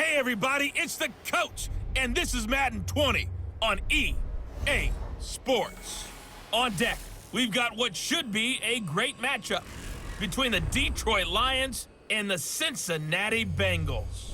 Hey everybody, it's the coach, and this is Madden 20 on EA Sports. On deck, we've got what should be a great matchup between the Detroit Lions and the Cincinnati Bengals.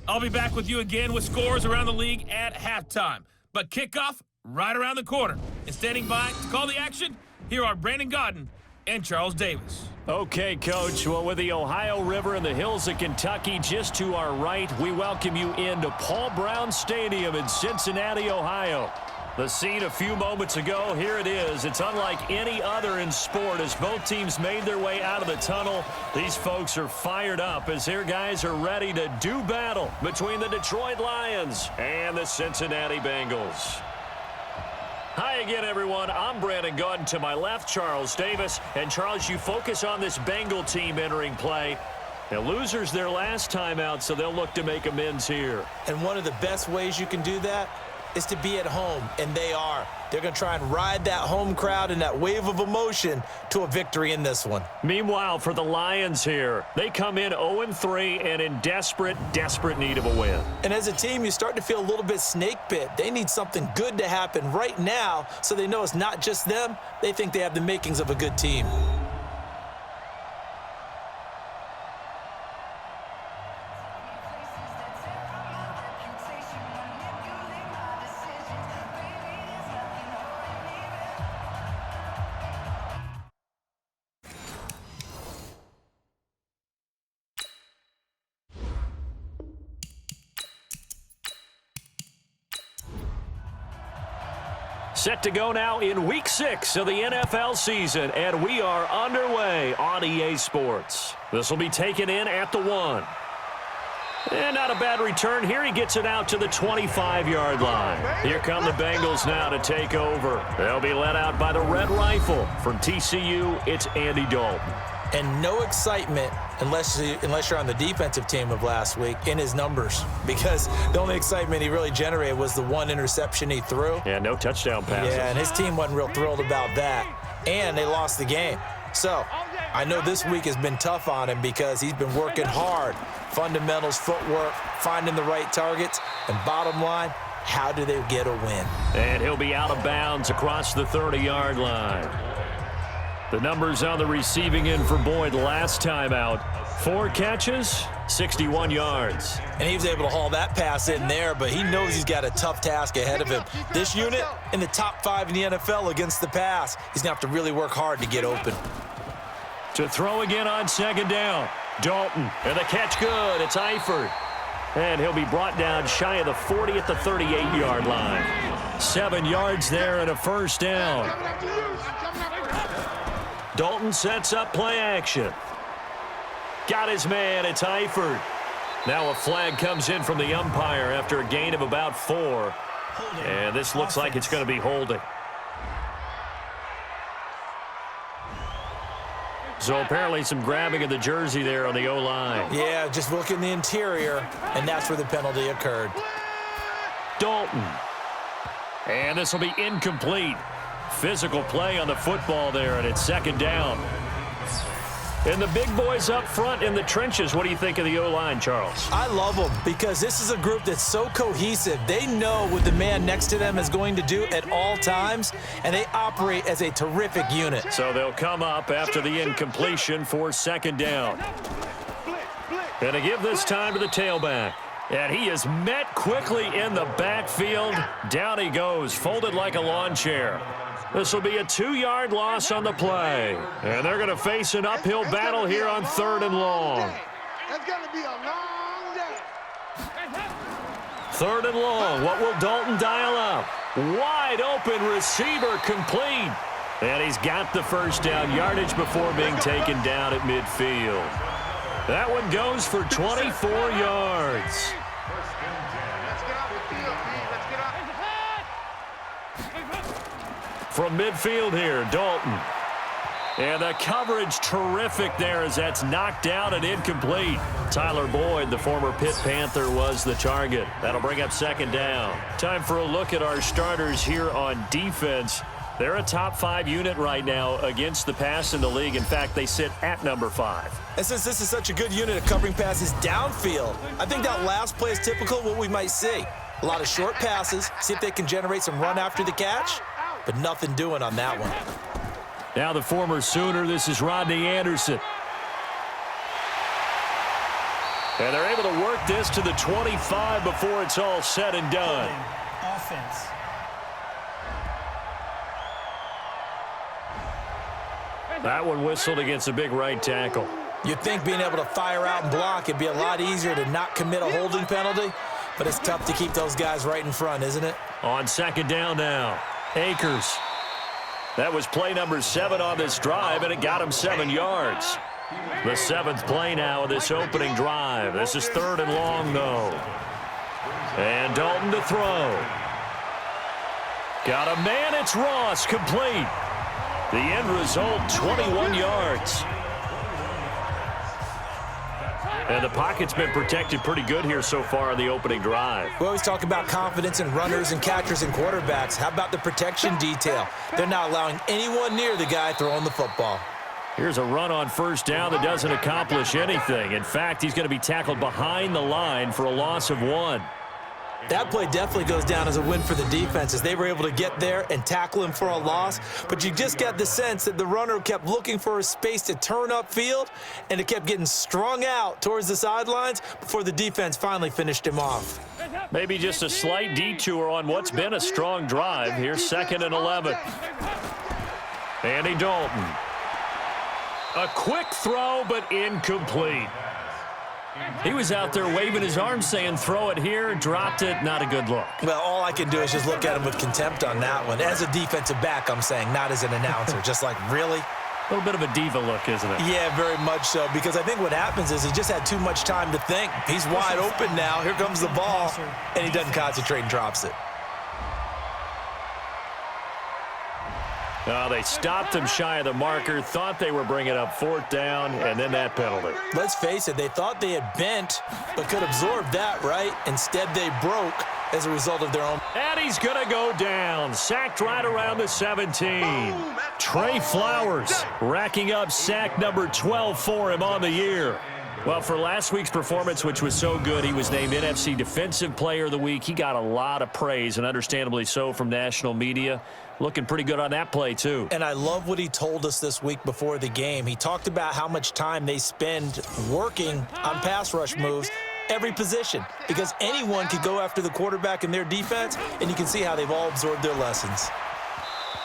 I'll be back with you again with scores around the league at halftime, but kickoff right around the corner. And standing by to call the action, here are Brandon Gaudin and Charles Davis. Okay, Coach. Well, with the Ohio River and the hills of Kentucky just to our right, we welcome you into Paul Brown Stadium in Cincinnati, Ohio. The scene a few moments ago, here it is. It's unlike any other in sport as both teams made their way out of the tunnel. These folks are fired up as their guys are ready to do battle between the Detroit Lions and the Cincinnati Bengals. Hi again, everyone. I'm Brandon Gaudin. To my left, Charles Davis. And, Charles, you focus on this Bengal team entering play. Now, losers their last time out, so they'll look to make amends here. And one of the best ways you can do that is to be at home, and they are. They're going to try and ride that home crowd and that wave of emotion to a victory in this one. Meanwhile, for the Lions here, they come in 0-3 and in desperate need of a win. And as a team, you start to feel a little bit snake bit. They need something good to happen right now so they know it's not just them. They think they have the makings of a good team. Set to go now in Week 6 of the NFL season, and we are underway on EA Sports. This will be taken in at the 1. And not a bad return here. He gets it out to the 25-yard line. Here come the Bengals now to take over. They'll be led out by the Red Rifle. From TCU, it's Andy Dalton. And no excitement unless you're on the defensive team of last week in his numbers, because the only excitement he really generated was the one interception he threw. Yeah, no touchdown passes. Yeah, and his team wasn't real thrilled about that, and they lost the game. So I know this week has been tough on him because he's been working hard. Fundamentals, footwork, finding the right targets, and bottom line, how do they get a win? And he'll be out of bounds across the 30-yard line. The numbers on the receiving end for Boyd last time out. 4 catches, 61 yards. And he was able to haul that pass in there, but he knows he's got a tough task ahead of him. This unit in the top 5 in the NFL against the pass. He's going to have to really work hard to get open. To throw again on second down. Dalton, and the catch good. It's Eifert. And he'll be brought down shy of the 40 at the 38-yard line. 7 yards there and a first down. Dalton sets up play action. Got his man, it's Eifert. Now a flag comes in from the umpire after a gain of about 4. And this looks like it's going to be holding. So apparently some grabbing of the jersey there on the O-line. Yeah, just look in the interior, and that's where the penalty occurred. Dalton. And this will be incomplete. Physical play on the football there, and it's second down. And the big boys up front in the trenches. What do you think of the O-line, Charles? I love them because this is a group that's so cohesive. They know what the man next to them is going to do at all times, and they operate as a terrific unit. So they'll come up after the incompletion for second down. And to give this time to the tailback. And he is met quickly in the backfield. Down he goes, folded like a lawn chair. This will be a 2-yard loss on the play. And they're going to face an uphill battle here on 3rd and long. It's going to be a long day. 3rd and long. What will Dalton dial up? Wide open receiver complete. And he's got the first down yardage before being taken down at midfield. That one goes for 24 yards. From midfield here, Dalton. And the coverage terrific there as that's knocked down and incomplete. Tyler Boyd, the former Pitt Panther, was the target. That'll bring up second down. Time for a look at our starters here on defense. They're a top 5 unit right now against the pass in the league. In fact, they sit at number 5. And since this is such a good unit of covering passes downfield, I think that last play is typical of what we might see. A lot of short passes, see if they can generate some run after the catch, but nothing doing on that one. Now the former Sooner, this is Rodney Anderson. And they're able to work this to the 25 before it's all said and done. Offense. That one whistled against a big right tackle. You'd think being able to fire out and block it'd be a lot easier to not commit a holding penalty, but it's tough to keep those guys right in front, isn't it? On second down now, Akers. That was play number 7 on this drive, and it got him 7 yards. The 7th play now of this opening drive. This is 3rd and long, though. And Dalton to throw. Got a man, it's Ross, complete. The end result, 21 yards. And the pocket's been protected pretty good here so far on the opening drive. We always talk about confidence in runners and catchers and quarterbacks. How about the protection detail? They're not allowing anyone near the guy throwing the football. Here's a run on first down that doesn't accomplish anything. In fact, he's going to be tackled behind the line for a loss of 1. That play definitely goes down as a win for the defense as they were able to get there and tackle him for a loss. But you just got the sense that the runner kept looking for a space to turn upfield, and it kept getting strung out towards the sidelines before the defense finally finished him off. Maybe just a slight detour on what's been a strong drive. Here's 2nd and 11. Andy Dalton. A quick throw, but incomplete. He was out there waving his arms saying, throw it here, dropped it, not a good look. Well, all I can do is just look at him with contempt on that one. As a defensive back, I'm saying, not as an announcer. Just like, really? A little bit of a diva look, isn't it? Yeah, very much so, because I think what happens is he just had too much time to think. He's wide open now. Here comes the ball, and he doesn't concentrate and drops it. They stopped him shy of the marker, thought they were bringing up 4th down, and then that penalty. Let's face it, they thought they had bent, but could absorb that, right? Instead, they broke as a result of their own. And he's going to go down, sacked right around the 17. Trey Flowers racking up sack number 12 for him on the year. Well, for last week's performance, which was so good, he was named NFC Defensive Player of the Week. He got a lot of praise, and understandably so, from national media. Looking pretty good on that play, too. And I love what he told us this week before the game. He talked about how much time they spend working on pass rush moves, every position, because anyone could go after the quarterback in their defense, and you can see how they've all absorbed their lessons.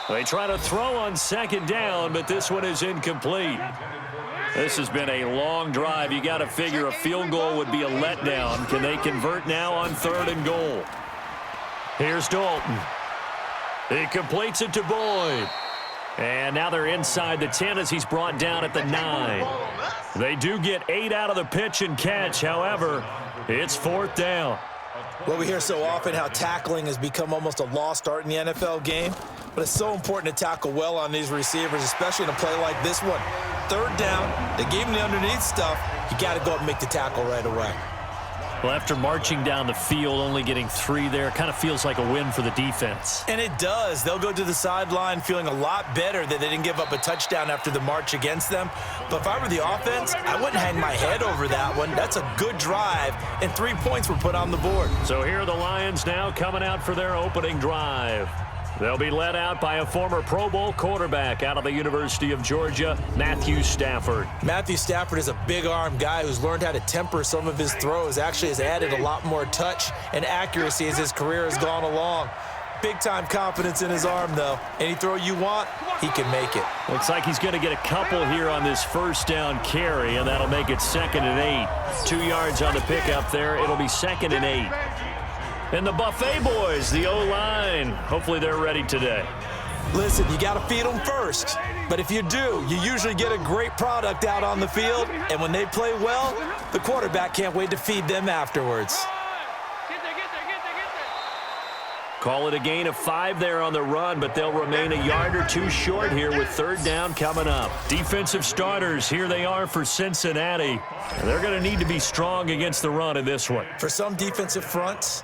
They try to throw on second down, but this one is incomplete. This has been a long drive. You got to figure a field goal would be a letdown. Can they convert now on 3rd and goal? Here's Dalton. He completes it to Boyd. And now they're inside the 10 as he's brought down at the 9. They do get 8 out of the pitch and catch. However, it's 4th down. Well, we hear so often how tackling has become almost a lost art in the NFL game, but it's so important to tackle well on these receivers, especially in a play like this one. 3rd down, they gave him the underneath stuff. You got to go up and make the tackle right away. Well, after marching down the field, only getting 3 there, kind of feels like a win for the defense. And it does. They'll go to the sideline feeling a lot better that they didn't give up a touchdown after the march against them. But if I were the offense, I wouldn't hang my head over that one. That's a good drive, and 3 points were put on the board. So here are the Lions now coming out for their opening drive. They'll be led out by a former Pro Bowl quarterback out of the University of Georgia, Matthew Stafford. Matthew Stafford is a big-arm guy who's learned how to temper some of his throws. Actually has added a lot more touch and accuracy as his career has gone along. Big-time confidence in his arm, though. Any throw you want, he can make it. Looks like he's going to get a couple here on this 1st down carry, and that'll make it 2nd and 8. 2 yards on the pickup there. It'll be 2nd and 8. And the Buffet boys, the O-line, hopefully they're ready today. Listen, you got to feed them first. But if you do, you usually get a great product out on the field. And when they play well, the quarterback can't wait to feed them afterwards. Call it a gain of 5 there on the run, but they'll remain a yard or 2 short here with 3rd down coming up. Defensive starters, here they are for Cincinnati. They're going to need to be strong against the run in this one. For some defensive fronts,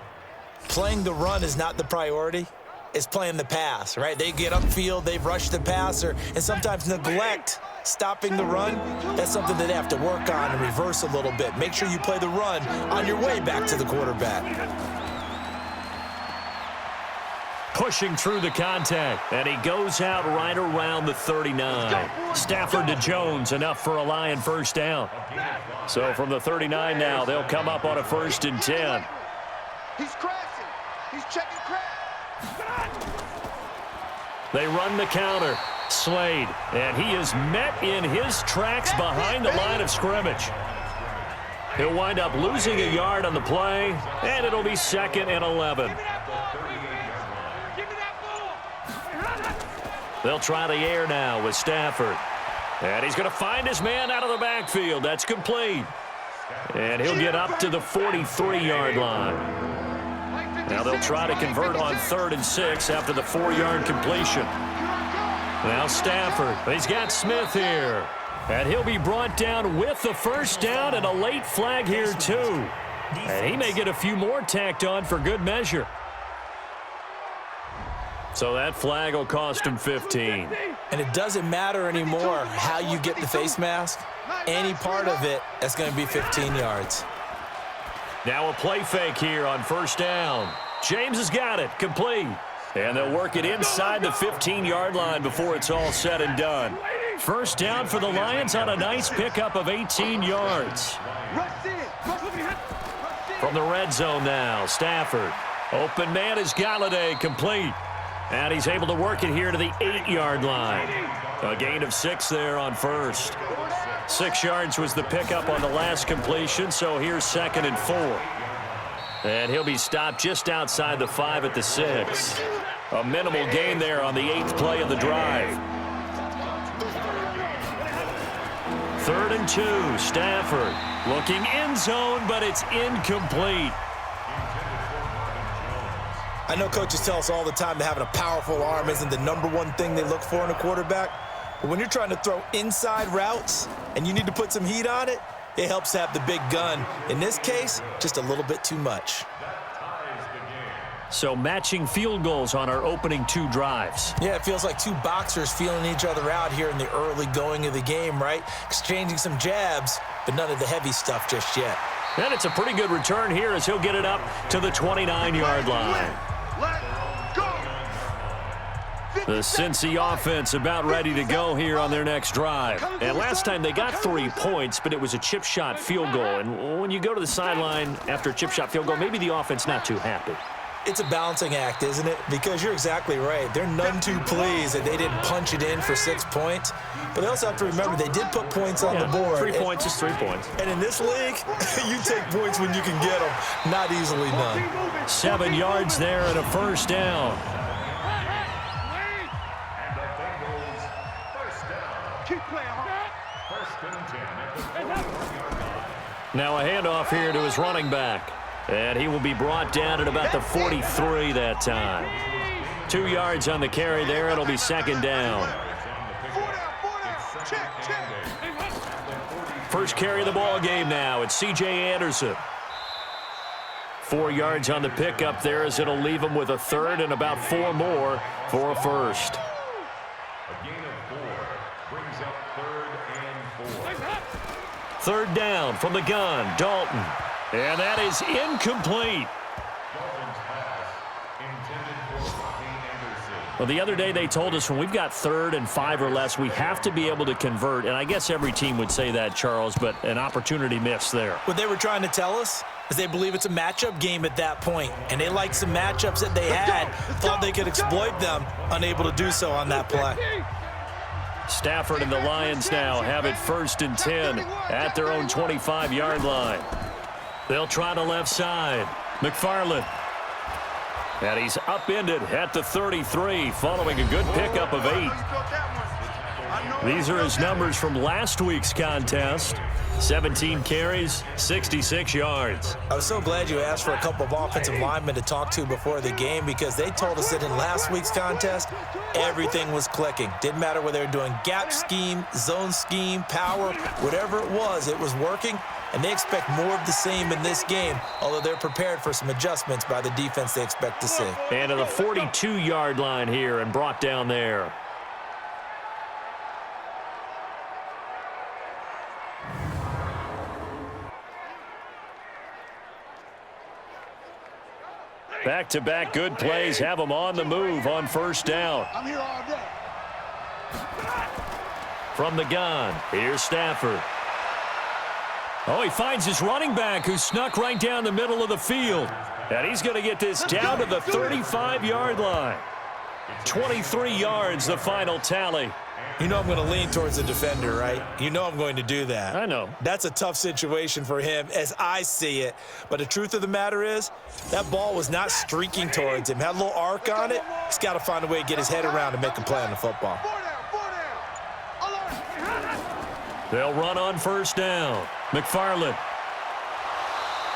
playing the run is not the priority. is playing the pass, right? They get upfield, they rush the passer, and sometimes neglect stopping the run. That's something that they have to work on and reverse a little bit. Make sure you play the run on your way back to the quarterback. Pushing through the contact, and he goes out right around the 39. Stafford to Jones, enough for a Lion first down. So from the 39 now, they'll come up on a 1st and 10. He's crashing. He's checking crash. They run the counter. Slade, and he is met in his tracks behind the line of scrimmage. He'll wind up losing a yard on the play, and it'll be 2nd and 11. They'll try the air now with Stafford. And he's going to find his man out of the backfield. That's complete. And he'll get up to the 43-yard line. Now they'll try to convert on 3rd and 6 after the 4-yard completion. Now Stafford. He's got Smith here. And he'll be brought down with the first down and a late flag here too. And he may get a few more tacked on for good measure. So that flag will cost him 15. And it doesn't matter anymore how you get the face mask. Any part of it, that's going to be 15 yards. Now a play fake here on 1st down. James has got it, complete. And they'll work it inside the 15-yard line before it's all said and done. First down for the Lions on a nice pickup of 18 yards. From the red zone now, Stafford. Open man is Galladay, complete. And he's able to work it here to the 8-yard line. A gain of 6 there on 1st. 6 yards was the pickup on the last completion, so here's 2nd and 4. And he'll be stopped just outside the 5 at the 6. A minimal gain there on the 8th play of the drive. 3rd and 2, Stafford looking end zone, but it's incomplete. I know coaches tell us all the time that having a powerful arm isn't the #1 thing they look for in a quarterback. But when you're trying to throw inside routes and you need to put some heat on it, it helps to have the big gun. In this case, just a little bit too much. So matching field goals on our opening 2 drives. Yeah, it feels like 2 boxers feeling each other out here in the early going of the game, right? Exchanging some jabs, but none of the heavy stuff just yet. And it's a pretty good return here as he'll get it up to the 29-yard line. The Cincy offense about ready to go here on their next drive. And last time they got 3 points, but it was a chip shot field goal. And when you go to the sideline after a chip shot field goal, maybe the offense not too happy. It's a balancing act, isn't it? Because you're exactly right. They're none too pleased that they didn't punch it in for 6 points. But they also have to remember they did put points on the board. 3 points is 3 points. And in this league, you take points when you can get them. Not easily done. 7 yards there and a first down. Now a handoff here to his running back. And he will be brought down at about the 43 that time. 2 yards on the carry there. It'll be 2nd down. First carry of the ball game now. It's C.J. Anderson. 4 yards on the pickup there as it'll leave him with a 3rd and about 4 more for a first. A gain of 4 brings up 3rd and 4. 3rd down from the gun, Dalton. And that is incomplete. Well, the other day they told us when we've got 3rd and 5 or less, we have to be able to convert. And I guess every team would say that, Charles, but an opportunity missed there. What they were trying to tell us is they believe it's a matchup game at that point. And they liked some matchups that they had, thought they could exploit them, unable to do so on that play. Stafford and the Lions now have it 1st and 10 at their own 25-yard line. They'll try the left side. McFarland. And he's upended at the 33 following a good pickup of 8. These are his numbers from last week's contest. 17 carries, 66 yards. I was so glad you asked for a couple of offensive linemen to talk to before the game because they told us that in last week's contest, everything was clicking. Didn't matter whether they were doing gap scheme, zone scheme, power, whatever it was working. And they expect more of the same in this game, although they're prepared for some adjustments by the defense they expect to see. And to the 42-yard line here and brought down there. Back-to-back good plays have them on the move on first down. I'm here all day. From the gun, here's Stafford. Oh, he finds his running back who snuck right down the middle of the field. And he's going to get this down to the 35-yard line. 23 yards, the final tally. You know I'm going to lean towards the defender, right? You know I'm going to do that. I know. That's a tough situation for him as I see it. But the truth of the matter is, that ball was not streaking towards him. Had a little arc on it. He's got to find a way to get his head around and make a play on the football. They'll run on first down. McFarland.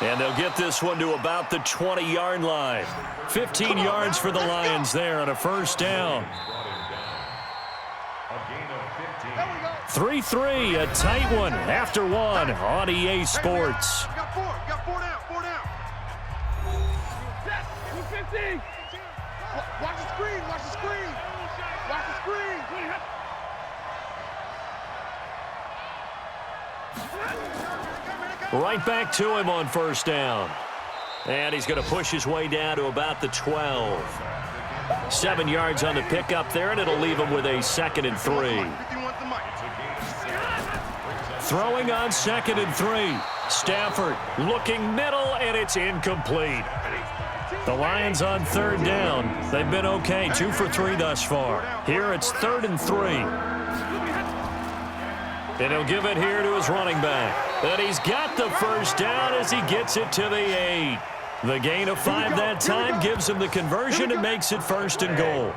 And they'll get this one to about the 20-yard line. 15 yards for the Lions there on a first down. 3-3, a tight one after one on EA Sports. Got four down. Watch the screen. Watch the screen. Right back to him on first down. And he's going to push his way down to about the 12. 7 yards on the pickup there, and it'll leave him with a 2nd and 3. Throwing on 2nd and 3. Stafford looking middle, and it's incomplete. The Lions on 3rd down. They've been okay, 2 for 3 thus far. Here it's 3rd and 3. And he'll give it here to his running back. And he's got the first down as he gets it to the 8. The gain of 5 that time gives him the conversion and makes it 1st and goal.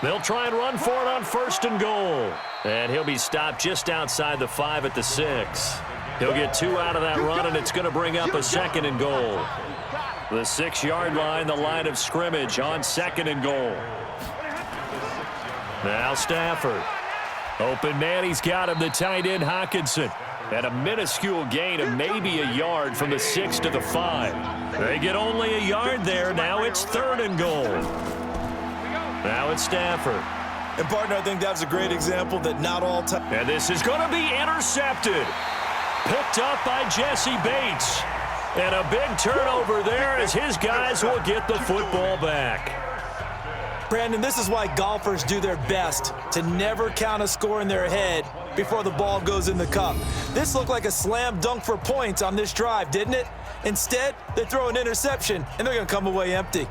They'll try and run for it on 1st and goal. And he'll be stopped just outside the 5 at the 6. He'll get 2 out of that run, and it's going to bring up a 2nd and goal. The 6-yard line, the line of scrimmage on 2nd and goal. Now Stafford. Open man, he's got him, the tight end Hockenson. And a minuscule gain of maybe a yard from the 6 to the 5. They get only a yard there. Now it's 3rd and goal. Now it's Stafford. And, partner, I think that's a great example that not all time. And this is going to be intercepted. Picked up by Jesse Bates. And a big turnover there as his guys will get the football back. Brandon, this is why golfers do their best to never count a score in their head before the ball goes in the cup. This looked like a slam dunk for points on this drive, didn't it? Instead, they throw an interception, and they're going to come away empty.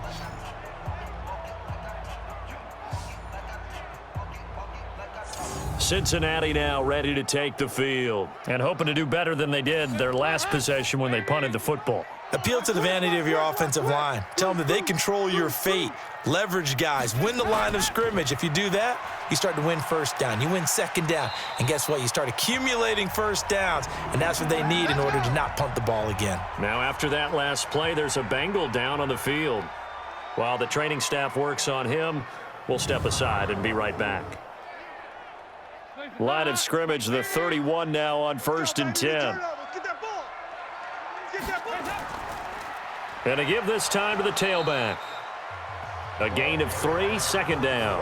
Cincinnati now ready to take the field and hoping to do better than they did their last possession when they punted the football. Appeal to the vanity of your offensive line. Tell them that they control your fate. Leverage guys. Win the line of scrimmage. If you do that, you start to win first down. You win 2nd down. And guess what? You start accumulating first downs, and that's what they need in order to not punt the ball again. Now after that last play, there's a Bengal down on the field. While the training staff works on him, we'll step aside and be right back. Line of scrimmage, the 31 now on 1st and 10. And to give this time to the tailback. A gain of 3, 2nd down.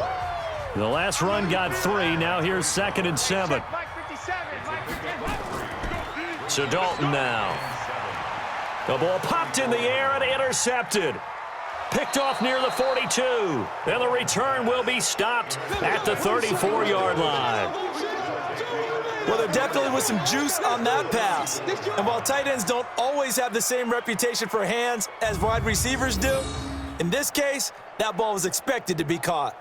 The last run got 3. Now here's 2nd and 7. So Dalton now. The ball popped in the air and intercepted. Picked off near the 42. And the return will be stopped at the 34-yard line. Well, there definitely was some juice on that pass. And while tight ends don't always have the same reputation for hands as wide receivers do, in this case, that ball was expected to be caught.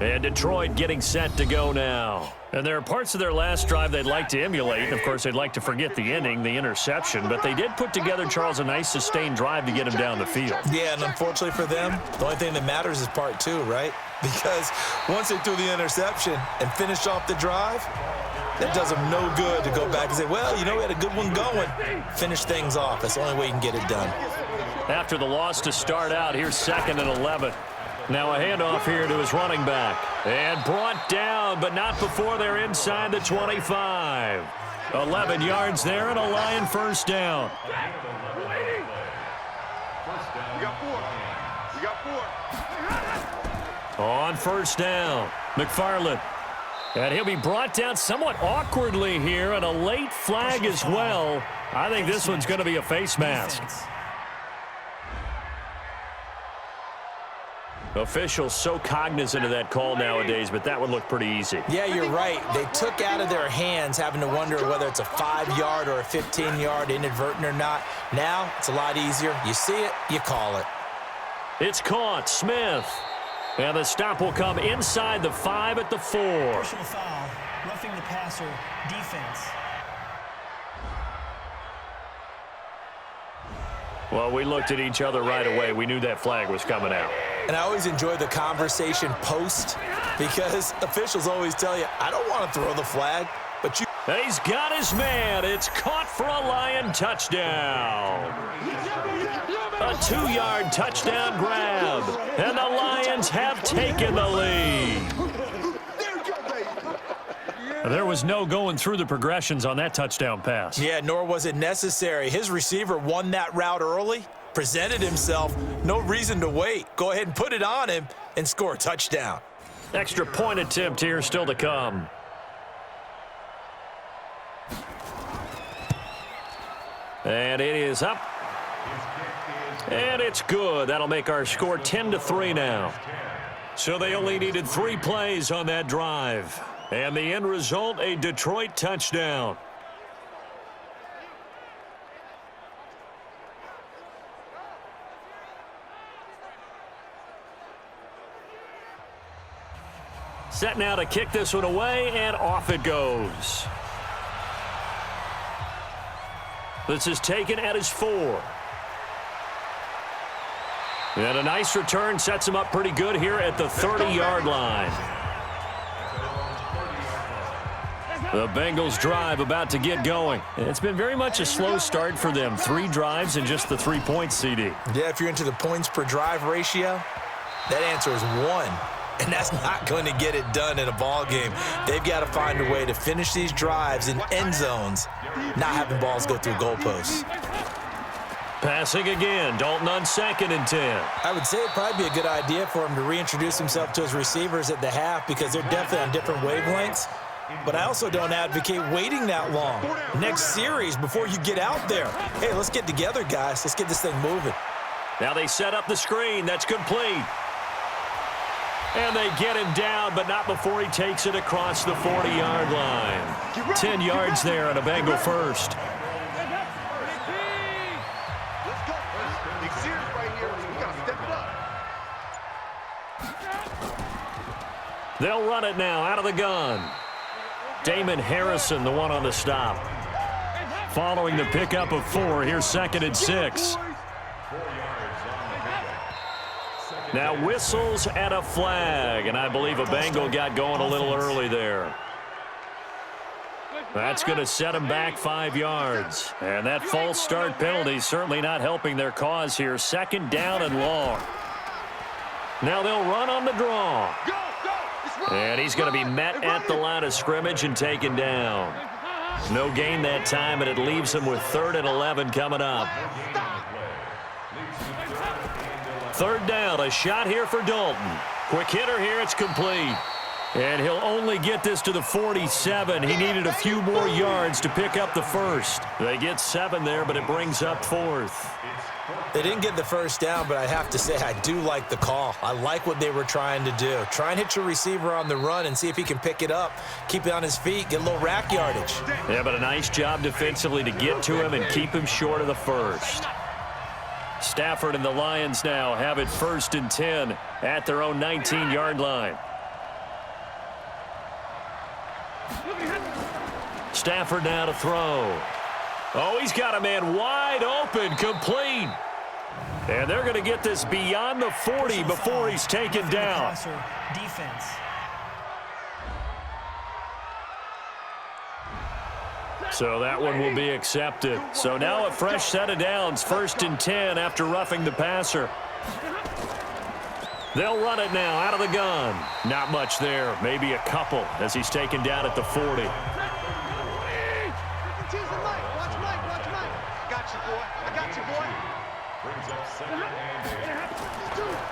And Detroit getting set to go now. And there are parts of their last drive they'd like to emulate. Of course, they'd like to forget the ending, the interception. But they did put together, Charles, a nice sustained drive to get him down the field. Yeah, and unfortunately for them, the only thing that matters is part two, right? Because once they threw the interception and finished off the drive, that does them no good to go back and say, well, you know, we had a good one going. Finish things off. That's the only way you can get it done. After the loss to start out, here's 2nd and 11. Now a handoff here to his running back. And brought down, but not before they're inside the 25. 11 yards there and a Lion first down. You got 4. You got 4. On first down, McFarland. And he'll be brought down somewhat awkwardly here, and a late flag as well. I think this one's going to be a face mask. Officials so cognizant of that call nowadays, but that one looked pretty easy. Yeah, you're right. They took out of their hands having to wonder whether it's a 5-yard or a 15-yard inadvertent or not. Now, it's a lot easier. You see it, you call it. It's caught. Smith. And the stop will come inside the 5 at the 4. Personal foul, roughing the passer, defense. Well, we looked at each other right away. We knew that flag was coming out. And I always enjoy the conversation post because officials always tell you, I don't want to throw the flag, but you... He's got his man. It's caught for a Lion touchdown. A 2-yard touchdown grab. And the Lions have taken the lead. There was no going through the progressions on that touchdown pass. Yeah, nor was it necessary. His receiver won that route early, presented himself, no reason to wait. Go ahead and put it on him and score a touchdown. Extra point attempt here still to come. And it is up. And it's good. That'll make our score 10-3 now. So they only needed 3 plays on that drive. And the end result, a Detroit touchdown. Set now to kick this one away, and off it goes. This is taken at his 4. And a nice return sets him up pretty good here at the 30-yard line. The Bengals drive about to get going. It's been very much a slow start for them. 3 drives and just the 3 points, CD. Yeah, if you're into the points per drive ratio, that answer is 1. And that's not going to get it done in a ball game. They've got to find a way to finish these drives in end zones, not having balls go through goalposts. Passing again. Dalton on 2nd and 10. I would say it'd probably be a good idea for him to reintroduce himself to his receivers at the half because they're definitely on different wavelengths. But I also don't advocate waiting that long. Next series before you get out there. Hey, let's get together, guys. Let's get this thing moving. Now they set up the screen. That's complete. And they get him down, but not before he takes it across the 40-yard line. 10 yards there and a Bengal first. Let's go. Big series right here. We got to step it up. They'll run it now out of the gun. Damon Harrison, the one on the stop. Following the pickup of 4, here's 2nd and 6. Now whistles and a flag, and I believe a Bengal got going a little early there. That's going to set him back 5 yards. And that false start penalty certainly not helping their cause here. 2nd down and long. Now they'll run on the draw. And he's going to be met at the line of scrimmage and taken down. No gain that time, and it leaves him with 3rd and 11 coming up. 3rd down, a shot here for Dalton. Quick hitter here, it's complete. And he'll only get this to the 47. He needed a few more yards to pick up the first. They get 7 there, but it brings up 4th. They didn't get the first down, but I have to say I do like the call. I like what they were trying to do. Try and hit your receiver on the run and see if he can pick it up, keep it on his feet, get a little rack yardage. Yeah, but a nice job defensively to get to him and keep him short of the first. Stafford and the Lions now have it 1st and 10 at their own 19-yard line. Stafford now to throw. Oh, he's got a man wide open, complete. And they're going to get this beyond the 40 before he's taken down. Defense. So that one will be accepted. So now a fresh set of downs, 1st and 10 after roughing the passer. They'll run it now out of the gun. Not much there, maybe a couple as he's taken down at the 40.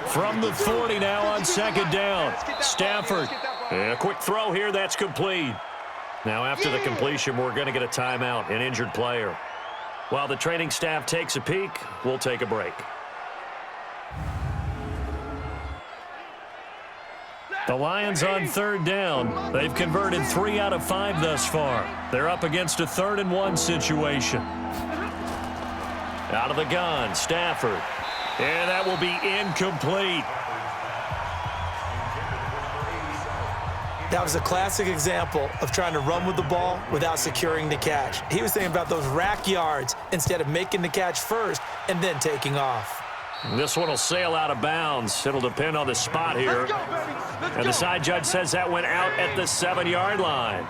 From the 40 now on 2nd down. Stafford. A quick throw here, that's complete. Now after the completion, we're going to get a timeout, an injured player. While the training staff takes a peek, we'll take a break. The Lions on 3rd down. They've converted 3 out of 5 thus far. They're up against a 3rd and 1 situation. Out of the gun, Stafford. And that will be incomplete. That was a classic example of trying to run with the ball without securing the catch. He was thinking about those rack yards instead of making the catch first and then taking off. This one will sail out of bounds. It'll depend on the spot here. And the side judge says that went out at the 7-yard line.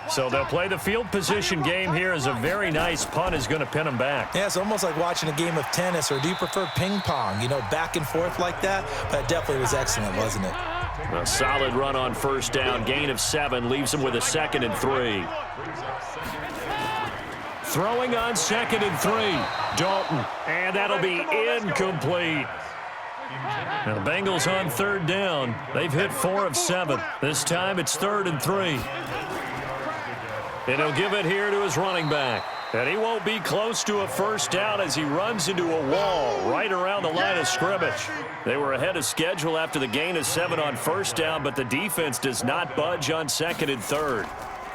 So they'll play the field position game here as a very nice punt is going to pin them back. Yeah, it's almost like watching a game of tennis, or do you prefer ping pong? You know, back and forth like that? That definitely was excellent, wasn't it? A solid run on 1st down. Gain of 7 leaves them with a 2nd and 3. Throwing on 2nd and 3. Dalton. And that'll be incomplete. Now the Bengals on 3rd down. They've hit 4 of 7. This time it's 3rd and 3. And he'll give it here to his running back. And he won't be close to a 1st down as he runs into a wall right around the line of scrimmage. They were ahead of schedule after the gain of 7 on 1st down, but the defense does not budge on 2nd and 3rd.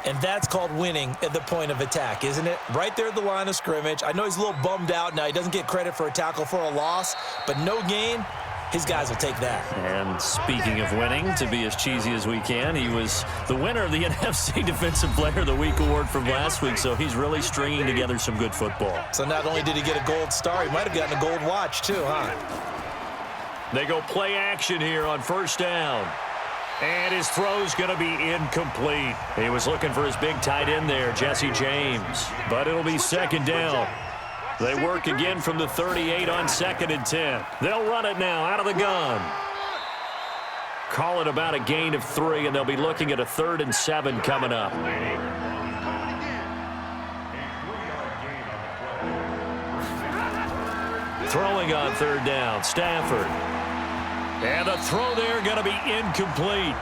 And that's called winning at the point of attack, isn't it? Right there at the line of scrimmage. I know he's a little bummed out now. He doesn't get credit for a tackle for a loss, but no gain, his guys will take that. And speaking of winning, to be as cheesy as we can, he was the winner of the NFC Defensive Player of the Week award from last week, so he's really stringing together some good football. So not only did he get a gold star, he might have gotten a gold watch too, huh? They go play action here on 1st down. And his throw's going to be incomplete. He was looking for his big tight end there, Jesse James. But it'll be 2nd down. They work again from the 38 on 2nd and 10. They'll run it now out of the gun. Call it about a gain of 3, and they'll be looking at a 3rd and 7 coming up. Throwing on 3rd down, Stafford. And the throw there going to be incomplete.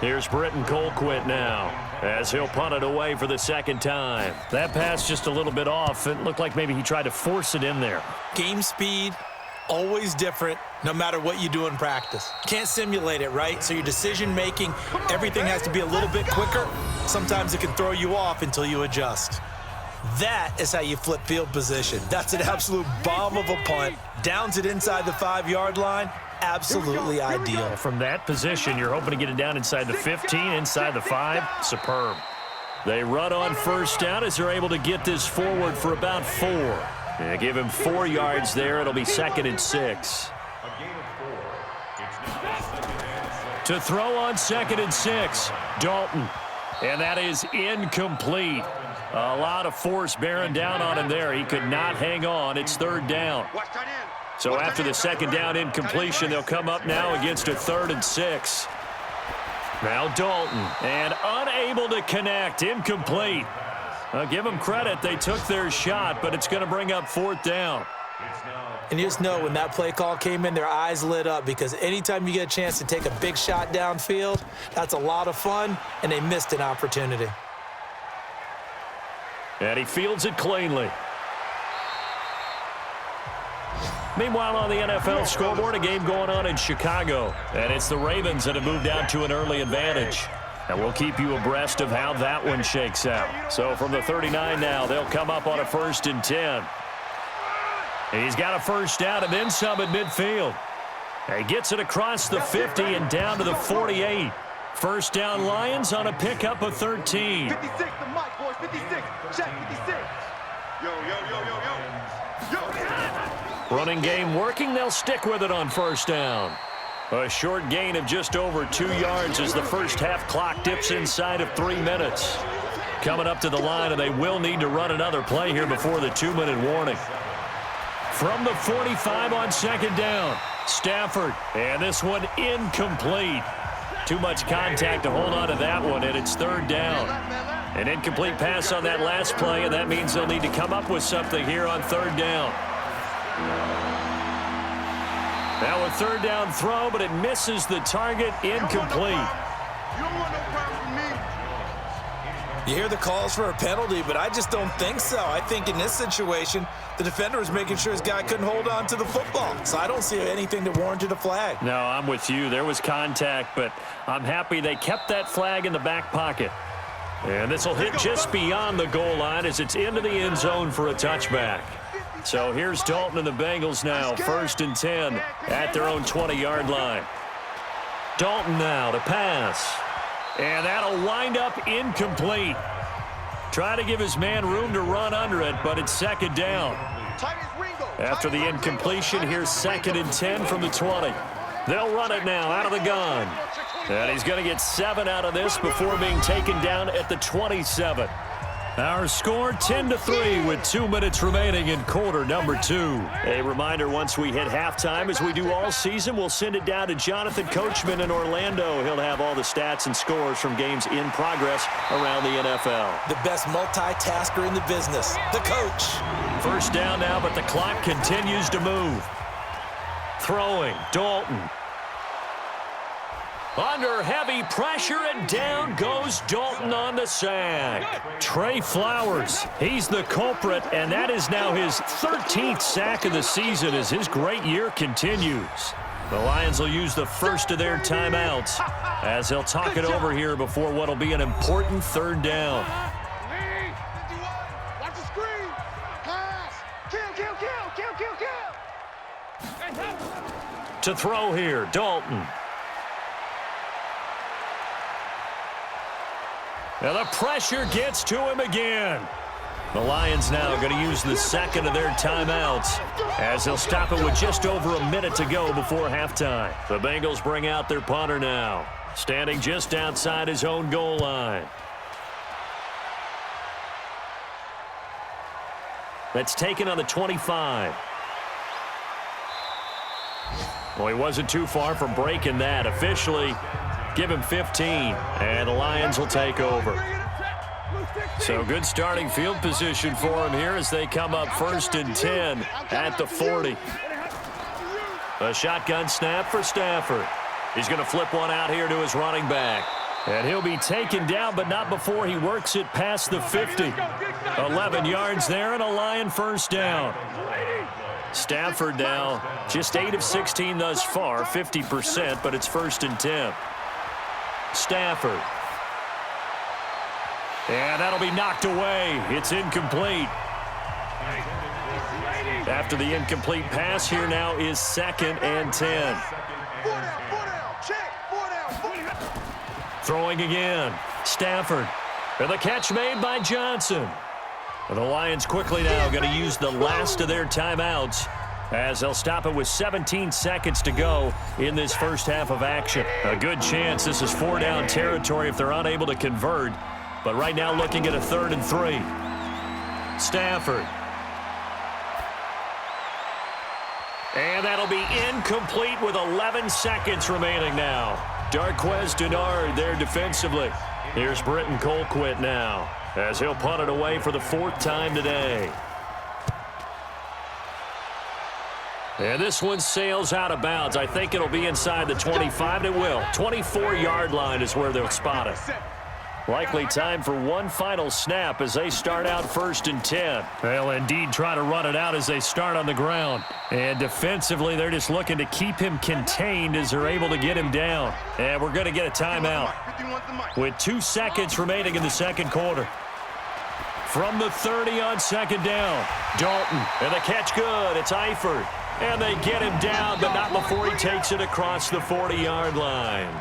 Here's Britton Colquitt now as he'll punt it away for the 2nd time. That pass just a little bit off. It looked like maybe he tried to force it in there. Game speed, always different, no matter what you do in practice. Can't simulate it, right? So your decision-making, everything has to be a little bit quicker. Sometimes it can throw you off until you adjust. That is how you flip field position. That's an absolute bomb of a punt. Downs it inside the 5-yard line. Absolutely ideal. From that position, you're hoping to get it down inside the 15, inside the 5. Superb. They run on 1st down as they're able to get this forward for about 4. Yeah, give him 4 yards there. It'll be 2nd and 6. To throw on 2nd and 6, Dalton. And that is incomplete. A lot of force bearing down on him there. He could not hang on. It's 3rd down. So after the 2nd down incompletion, they'll come up now against a 3rd and 6. Now Dalton, and unable to connect, incomplete. Give them credit. They took their shot, but it's going to bring up 4th down. And you just know when that play call came in, their eyes lit up, because anytime you get a chance to take a big shot downfield, that's a lot of fun, and they missed an opportunity. And he fields it cleanly. Meanwhile, on the NFL scoreboard, a game going on in Chicago. And it's the Ravens that have moved out to an early advantage. And we'll keep you abreast of how that one shakes out. So from the 39 now, they'll come up on a 1st and 10. He's got a 1st down and then some at midfield. He gets it across the 50 and down to the 48. First down Lions on a pickup of 13. 56, the mic, boys. 56. Check 56. Yo, yo, yo, yo, yo. Yo. Running game working. They'll stick with it on first down. A short gain of just over 2 yards as the first half clock dips inside of 3 minutes. Coming up to the line, and they will need to run another play here before the 2-minute warning. From the 45 on second down, Stafford, and this one incomplete. Too much contact to hold on to that one, and it's third down. An incomplete pass on that last play, and that means they'll need to come up with something here on third down. Now a third down throw, but it misses the target, incomplete. You don't want no problem with me. You hear the calls for a penalty, but I just don't think so. I think in this situation, the defender was making sure his guy couldn't hold on to the football. So I don't see anything that warranted a flag. No, I'm with you. There was contact, but I'm happy they kept that flag in the back pocket. And this will hit just beyond the goal line as it's into the end zone for a touchback. So here's Dalton and the Bengals now, 1st and 10 at their own 20-yard line. Dalton now to pass. And that'll wind up incomplete. Try to give his man room to run under it, but it's second down. After the incompletion, here's 2nd and 10 from the 20. They'll run it now out of the gun. And he's going to get 7 out of this before being taken down at the 27. Our score 10-3 with 2 minutes remaining in quarter number 2. A reminder, once we hit halftime, as we do all season, we'll send it down to Jonathan Coachman in Orlando. He'll have all the stats and scores from games in progress around the NFL. The best multitasker in the business, the coach. First down now, but the clock continues to move. Throwing, Dalton. Under heavy pressure, and down goes Dalton on the sack. Trey Flowers, he's the culprit, and that is now his 13th sack of the season as his great year continues. The Lions will use the first of their timeouts as they'll talk it over here before what will be an important third down. Watch the screen. Pass. Kill. To throw here, Dalton. Now the pressure gets to him again. The Lions now going to use the second of their timeouts as they'll stop it with just over a minute to go before halftime. The Bengals bring out their punter now, standing just outside his own goal line. That's taken on the 25. Well, he wasn't too far from breaking that. Officially, give him 15, and the Lions will take over. So good starting field position for him here as they come up 1st and 10 at the 40. A shotgun snap for Stafford. He's going to flip one out here to his running back. And he'll be taken down, but not before he works it past the 50. 11 yards there and a Lion first down. Stafford now just 8 of 16 thus far, 50%, but it's 1st and 10. Stafford. And that'll be knocked away. It's incomplete. After the incomplete pass, here now is 2nd and 10. Throwing again. Stafford. And the catch made by Johnson. And the Lions quickly now going to use the last of their timeouts as they'll stop it with 17 seconds to go in this first half of action. A good chance this is 4-down territory if they're unable to convert. But right now looking at a 3rd and 3. Stafford. And that'll be incomplete with 11 seconds remaining now. Darquez Denard there defensively. Here's Britton Colquitt now as he'll punt it away for the 4th time today. And this one sails out of bounds. I think it'll be inside the 25. It will. 24-yard line is where they'll spot it. Likely time for one final snap as they start out 1st and 10. They'll indeed try to run it out as they start on the ground. And defensively, they're just looking to keep him contained as they're able to get him down. And we're going to get a timeout with 2 seconds remaining in the second quarter. From the 30 on second down, Dalton. And the catch good. It's Eifert. And they get him down, but not before he takes it across the 40-yard line.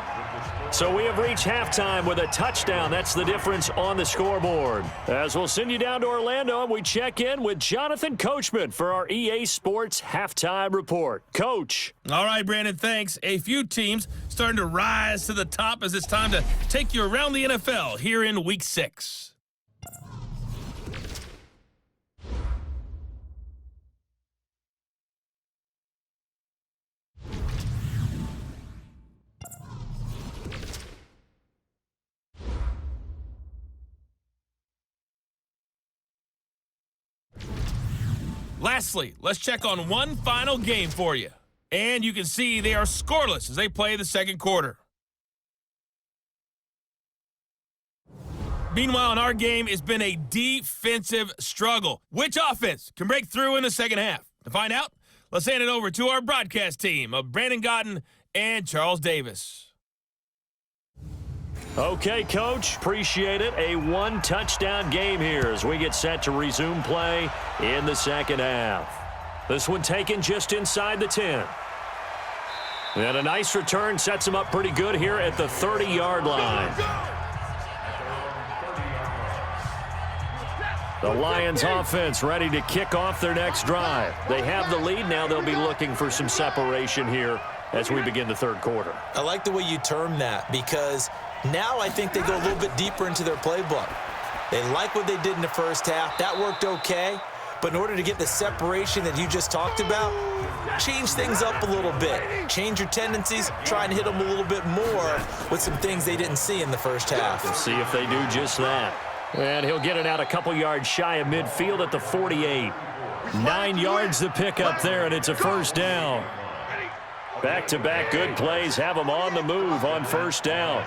So we have reached halftime with a touchdown. That's the difference on the scoreboard. As we'll send you down to Orlando, and we check in with Jonathan Coachman for our EA Sports Halftime Report. Coach. All right, Brandon, thanks. A few teams starting to rise to the top as it's time to take you around the NFL here in Week 6. Lastly, let's check on one final game for you. And you can see they are scoreless as they play the second quarter. Meanwhile, in our game, it's been a defensive struggle. Which offense can break through in the second half? To find out, let's hand it over to our broadcast team of Brandon Godden and Charles Davis. Okay, Coach, appreciate it. A one-touchdown game here as we get set to resume play in the second half. This one taken just inside the 10. And a nice return sets him up pretty good here at the 30-yard line. The Lions offense ready to kick off their next drive. They have the lead. Now they'll be looking for some separation here as we begin the third quarter. I like the way you term that because now I think they go a little bit deeper into their playbook. They like what they did in the first half. That worked okay. But in order to get the separation that you just talked about, change things up a little bit. Change your tendencies. Try and hit them a little bit more with some things they didn't see in the first half. We'll see if they do just that. And he'll get it out a couple yards shy of midfield at the 48. 9 yards to pick up there, and it's a first down. Back-to-back good plays have them on the move on first down.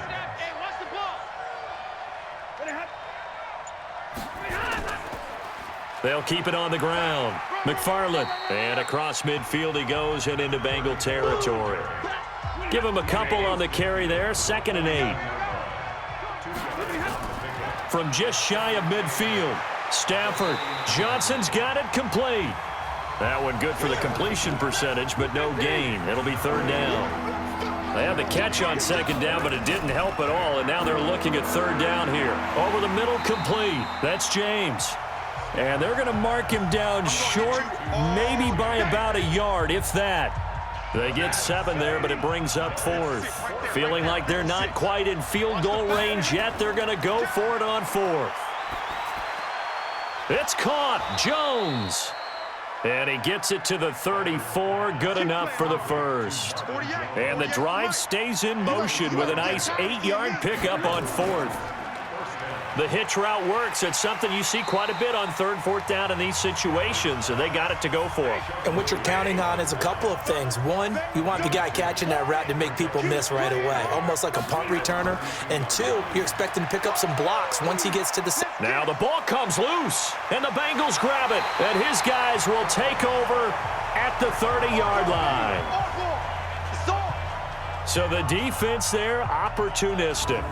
They'll keep it on the ground. McFarland. And across midfield he goes and into Bengal territory. Give him a couple on the carry there. 2nd and 8. From just shy of midfield. Stafford. Johnson's got it complete. That one good for the completion percentage, but no gain. It'll be third down. They had the catch on second down, but it didn't help at all, and now they're looking at third down here. Over the middle, complete. That's James. And they're going to mark him down short, maybe by about a yard, if that. They get 7 there, but it brings up 4th. Feeling like they're not quite in field goal range yet, they're going to go for it on 4th. It's caught. Jones. And he gets it to the 34. Good enough for the first. And the drive stays in motion with a nice 8-yard pickup on 4th. The hitch route works. It's something you see quite a bit on 3rd, 4th down in these situations, and they got it to go for it. And what you're counting on is a couple of things. One, you want the guy catching that route to make people miss right away, almost like a punt returner. And 2, you're expecting to pick up some blocks once he gets to the... Now the ball comes loose, and the Bengals grab it, and his guys will take over at the 30-yard line. So the defense there, opportunistic.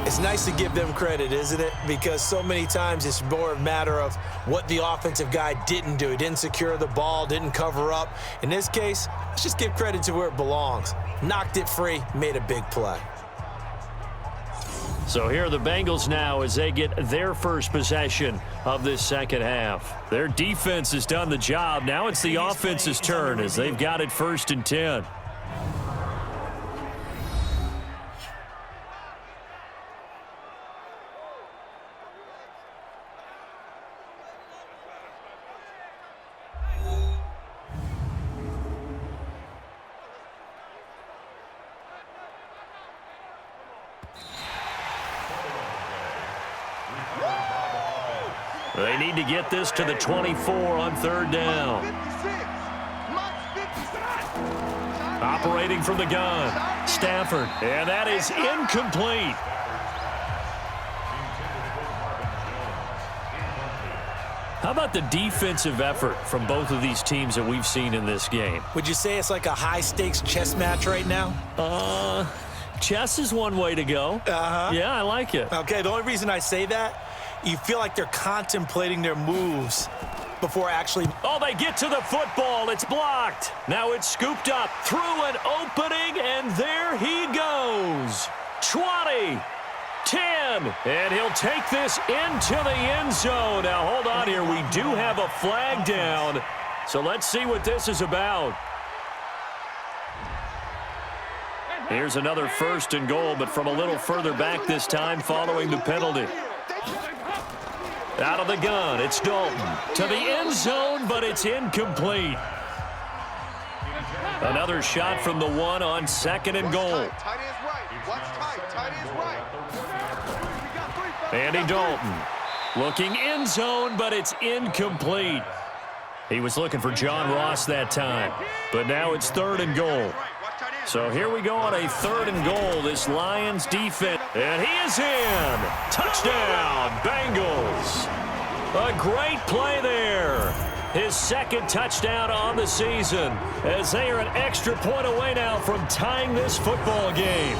It's nice to give them credit, isn't it? Because so many times it's more a matter of what the offensive guy didn't do. He didn't secure the ball, didn't cover up. In this case, let's just give credit to where it belongs. Knocked it free, made a big play. So here are the Bengals now as they get their first possession of this second half. Their defense has done the job. Now it's the offense's turn as they've got it 1st and 10. They need to get this to the 24 on 3rd down. Operating from the gun, Stafford, and that is incomplete. How about the defensive effort from both of these teams that we've seen in this game? Would you say it's like a high-stakes chess match right now? Chess is one way to go. Yeah, I like it. Okay, the only reason I say that, you feel like they're contemplating their moves before actually. Oh, they get to the football. It's blocked. Now it's scooped up through an opening, and there he goes. 20, 10, and he'll take this into the end zone. Now, hold on here. We do have a flag down, so let's see what this is about. Here's another 1st and goal, but from a little further back this time following the penalty. Out of the gun, it's Dalton. To the end zone, but it's incomplete. Another shot from the 1 on 2nd and goal. Tight end's right. Watch tight. Tight end's right. Andy Dalton looking end zone, but it's incomplete. He was looking for John Ross that time, but now it's 3rd and goal. So here we go on a 3rd and goal. This Lions defense, and he is in. Touchdown, Bengals. A great play there. His 2nd touchdown on the season, as they are an extra point away now from tying this football game.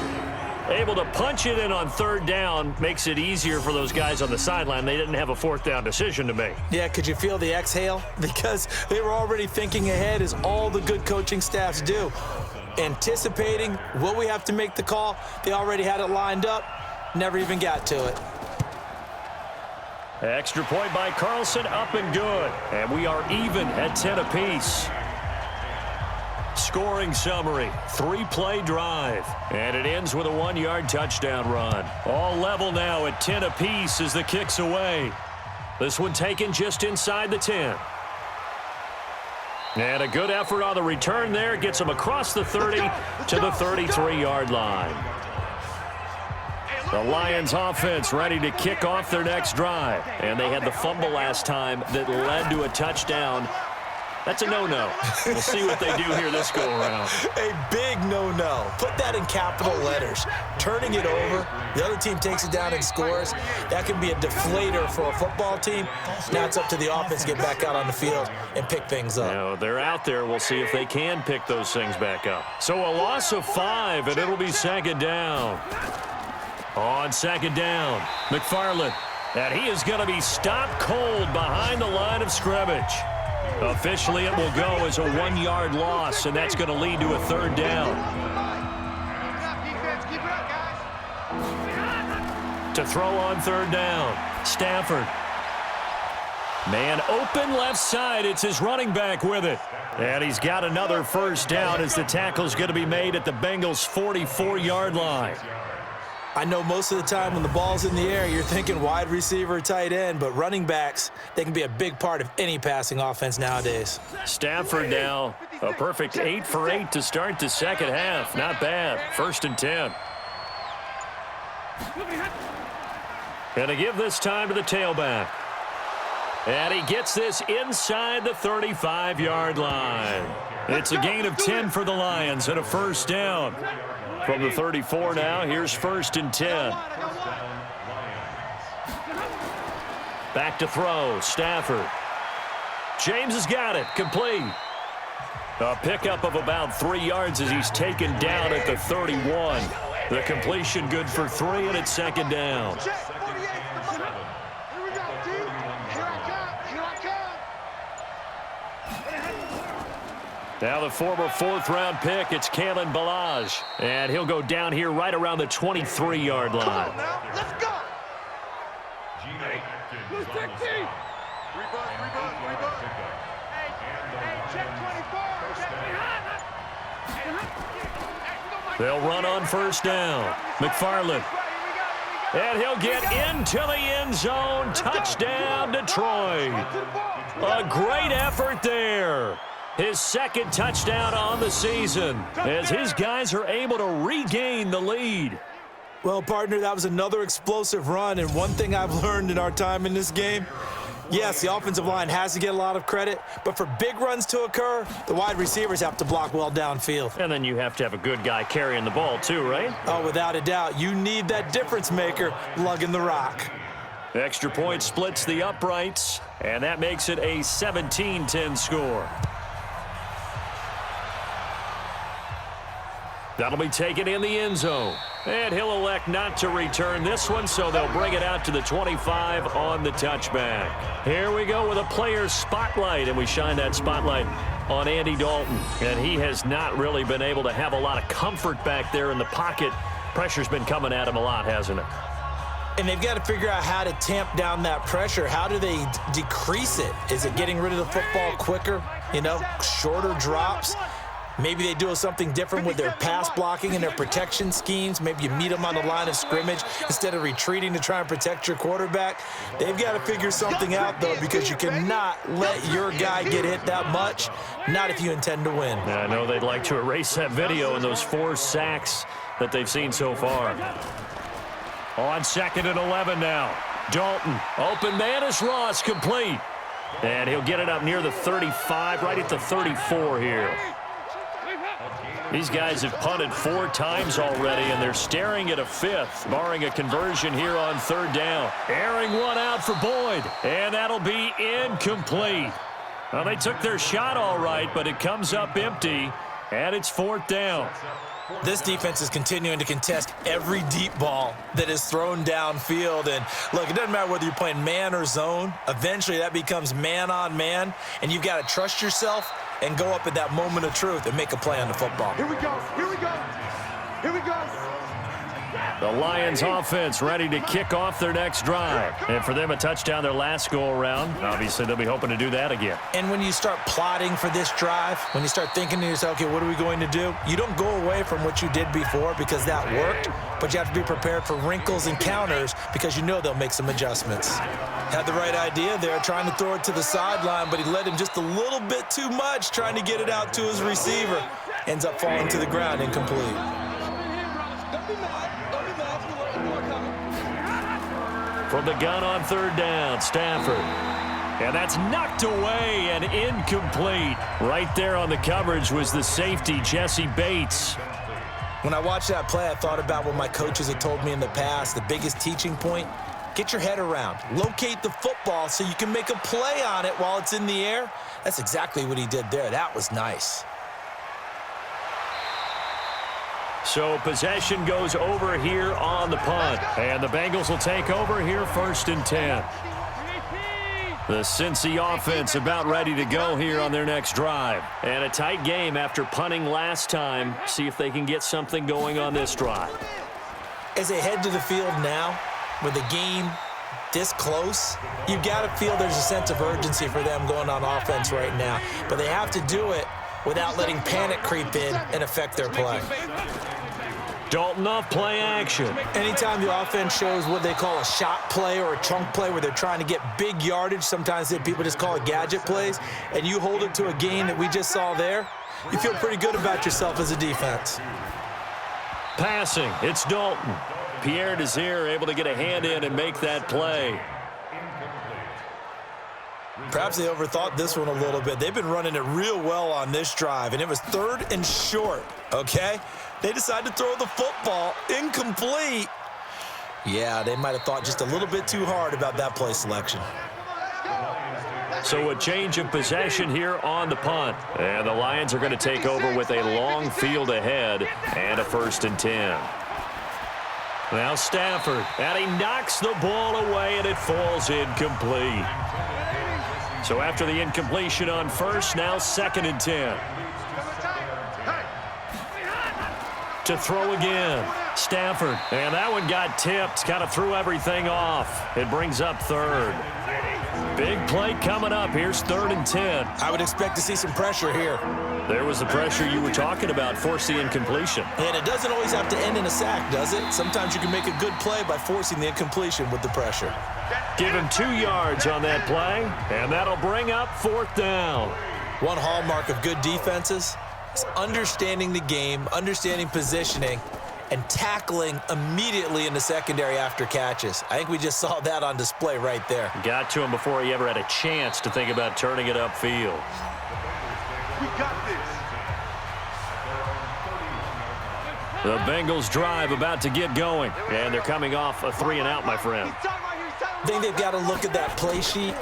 Able to punch it in on 3rd down makes it easier for those guys on the sideline. They didn't have a 4th down decision to make. Yeah, could you feel the exhale? Because they were already thinking ahead, as all the good coaching staffs do. Anticipating, will we have to make the call? They already had it lined up, never even got to it. Extra point by Carlson, up and good. And we are even at 10 apiece. Scoring summary, 3-play drive. And it ends with a 1-yard touchdown run. All level now at 10 apiece as the kick's away. This one taken just inside the 10. And a good effort on the return there. Gets him across the 30 to the 33-yard line. The Lions offense ready to kick off their next drive. And they had the fumble last time that led to a touchdown. That's a no-no. We'll see what they do here this go-around. A big no-no. Put that in capital letters. Turning it over, the other team takes it down and scores. That can be a deflator for a football team. Now it's up to the offense to get back out on the field and pick things up. Now, they're out there. We'll see if they can pick those things back up. So a loss of 5, and it'll be 2nd down. On 2nd down, McFarland. And he is going to be stopped cold behind the line of scrimmage. Officially, it will go as a 1-yard loss, and that's going to lead to a 3rd down. To throw on 3rd down, Stafford. Man open left side. It's his running back with it. And he's got another 1st down as the tackle's going to be made at the Bengals' 44-yard line. I know most of the time when the ball's in the air, you're thinking wide receiver, tight end, but running backs, they can be a big part of any passing offense nowadays. Stafford now, a perfect 8 for 8 to start the 2nd half. Not bad. 1st and 10. And to give this time to the tailback. And he gets this inside the 35-yard line. It's a gain of 10 for the Lions and a 1st down. From the 34 now, here's 1st and 10. Back to throw, Stafford. James has got it, complete. A pickup of about 3 yards as he's taken down at the 31. The completion good for 3, and it's 2nd down. Now the former 4th-round pick, it's Kalen Ballage. And he'll go down here right around the 23-yard line. Come on now, let's go. They'll run on 1st down. McFarland. And he'll get into the end zone. Touchdown, Detroit. A great effort there. His 2nd touchdown on the season as his guys are able to regain the lead. Well, partner, that was another explosive run, and one thing I've learned in our time in this game, yes, the offensive line has to get a lot of credit, but for big runs to occur, the wide receivers have to block well downfield. And then you have to have a good guy carrying the ball too, right? Oh, without a doubt. You need that difference maker lugging the rock. Extra point splits the uprights, and that makes it a 17-10 score. That'll be taken in the end zone. And he'll elect not to return this one, so they'll bring it out to the 25 on the touchback. Here we go with a player's spotlight, and we shine that spotlight on Andy Dalton. And he has not really been able to have a lot of comfort back there in the pocket. Pressure's been coming at him a lot, hasn't it? And they've got to figure out how to tamp down that pressure. How do they decrease it? Is it getting rid of the football quicker? You know, shorter drops? Maybe they do something different with their pass blocking and their protection schemes. Maybe you meet them on the line of scrimmage instead of retreating to try and protect your quarterback. They've got to figure something out, though, because you cannot let your guy get hit that much, not if you intend to win. I know they'd like to erase that video and those 4 sacks that they've seen so far. On 2nd and 11 now. Dalton, open man is Ross, complete. And he'll get it up near the 35, right at the 34 here. These guys have punted 4 times already, and they're staring at a 5th, barring a conversion here on 3rd down. Airing one out for Boyd, and that'll be incomplete. Well, they took their shot all right, but it comes up empty, and it's 4th down. This defense is continuing to contest every deep ball that is thrown downfield. And, look, it doesn't matter whether you're playing man or zone. Eventually, that becomes man on man, and you've got to trust yourself and go up at that moment of truth and make a play on the football. Here we go. Here we go. Here we go. The Lions offense ready to kick off their next drive. And for them, a touchdown their last go-around. Obviously, they'll be hoping to do that again. And when you start plotting for this drive, when you start thinking to yourself, okay, what are we going to do? You don't go away from what you did before because that worked, but you have to be prepared for wrinkles and counters because you know they'll make some adjustments. Had the right idea there, trying to throw it to the sideline, but he let him just a little bit too much, trying to get it out to his receiver. Ends up falling to the ground, incomplete. From the gun on 3rd down, Stafford. And that's knocked away and incomplete. Right there on the coverage was the safety, Jesse Bates. When I watched that play, I thought about what my coaches had told me in the past. The biggest teaching point, get your head around. Locate the football so you can make a play on it while it's in the air. That's exactly what he did there. That was nice. So possession goes over here on the punt. And the Bengals will take over here 1st and 10. The Cincy offense about ready to go here on their next drive. And a tight game after punting last time. See if they can get something going on this drive. As they head to the field now, with the game this close, you've got to feel there's a sense of urgency for them going on offense right now. But they have to do it without letting panic creep in and affect their play. Dalton off play action. Anytime the offense shows what they call a shot play or a chunk play where they're trying to get big yardage, sometimes people just call it gadget plays, and you hold it to a gain that we just saw there, you feel pretty good about yourself as a defense. Passing, it's Dalton. Pierre Desir able to get a hand in and make that play. Perhaps they overthought this one a little bit. They've been running it real well on this drive, and it was 3rd and short, okay? They decided to throw the football incomplete. Yeah, they might have thought just a little bit too hard about that play selection. So a change of possession here on the punt. And the Lions are going to take over with a long field ahead and a 1st and 10. Now Stafford, and he knocks the ball away, and it falls incomplete. So after the incompletion on 1st, now 2nd and 10. To throw again, Stafford, and that one got tipped, kind of threw everything off. It brings up 3rd. Big play coming up. Here's 3rd and 10. I would expect to see some pressure here. There was the pressure you were talking about, force the incompletion. And it doesn't always have to end in a sack, does it? Sometimes you can make a good play by forcing the incompletion with the pressure. Give him 2 yards on that play, and that'll bring up 4th down. One hallmark of good defenses is understanding the game, understanding positioning, and tackling immediately in the secondary after catches. I think we just saw that on display right there. Got to him before he ever had a chance to think about turning it upfield. We got this. The Bengals drive about to get going, and they're coming off a 3-and-out, my friend. I think they've got to look at that play sheet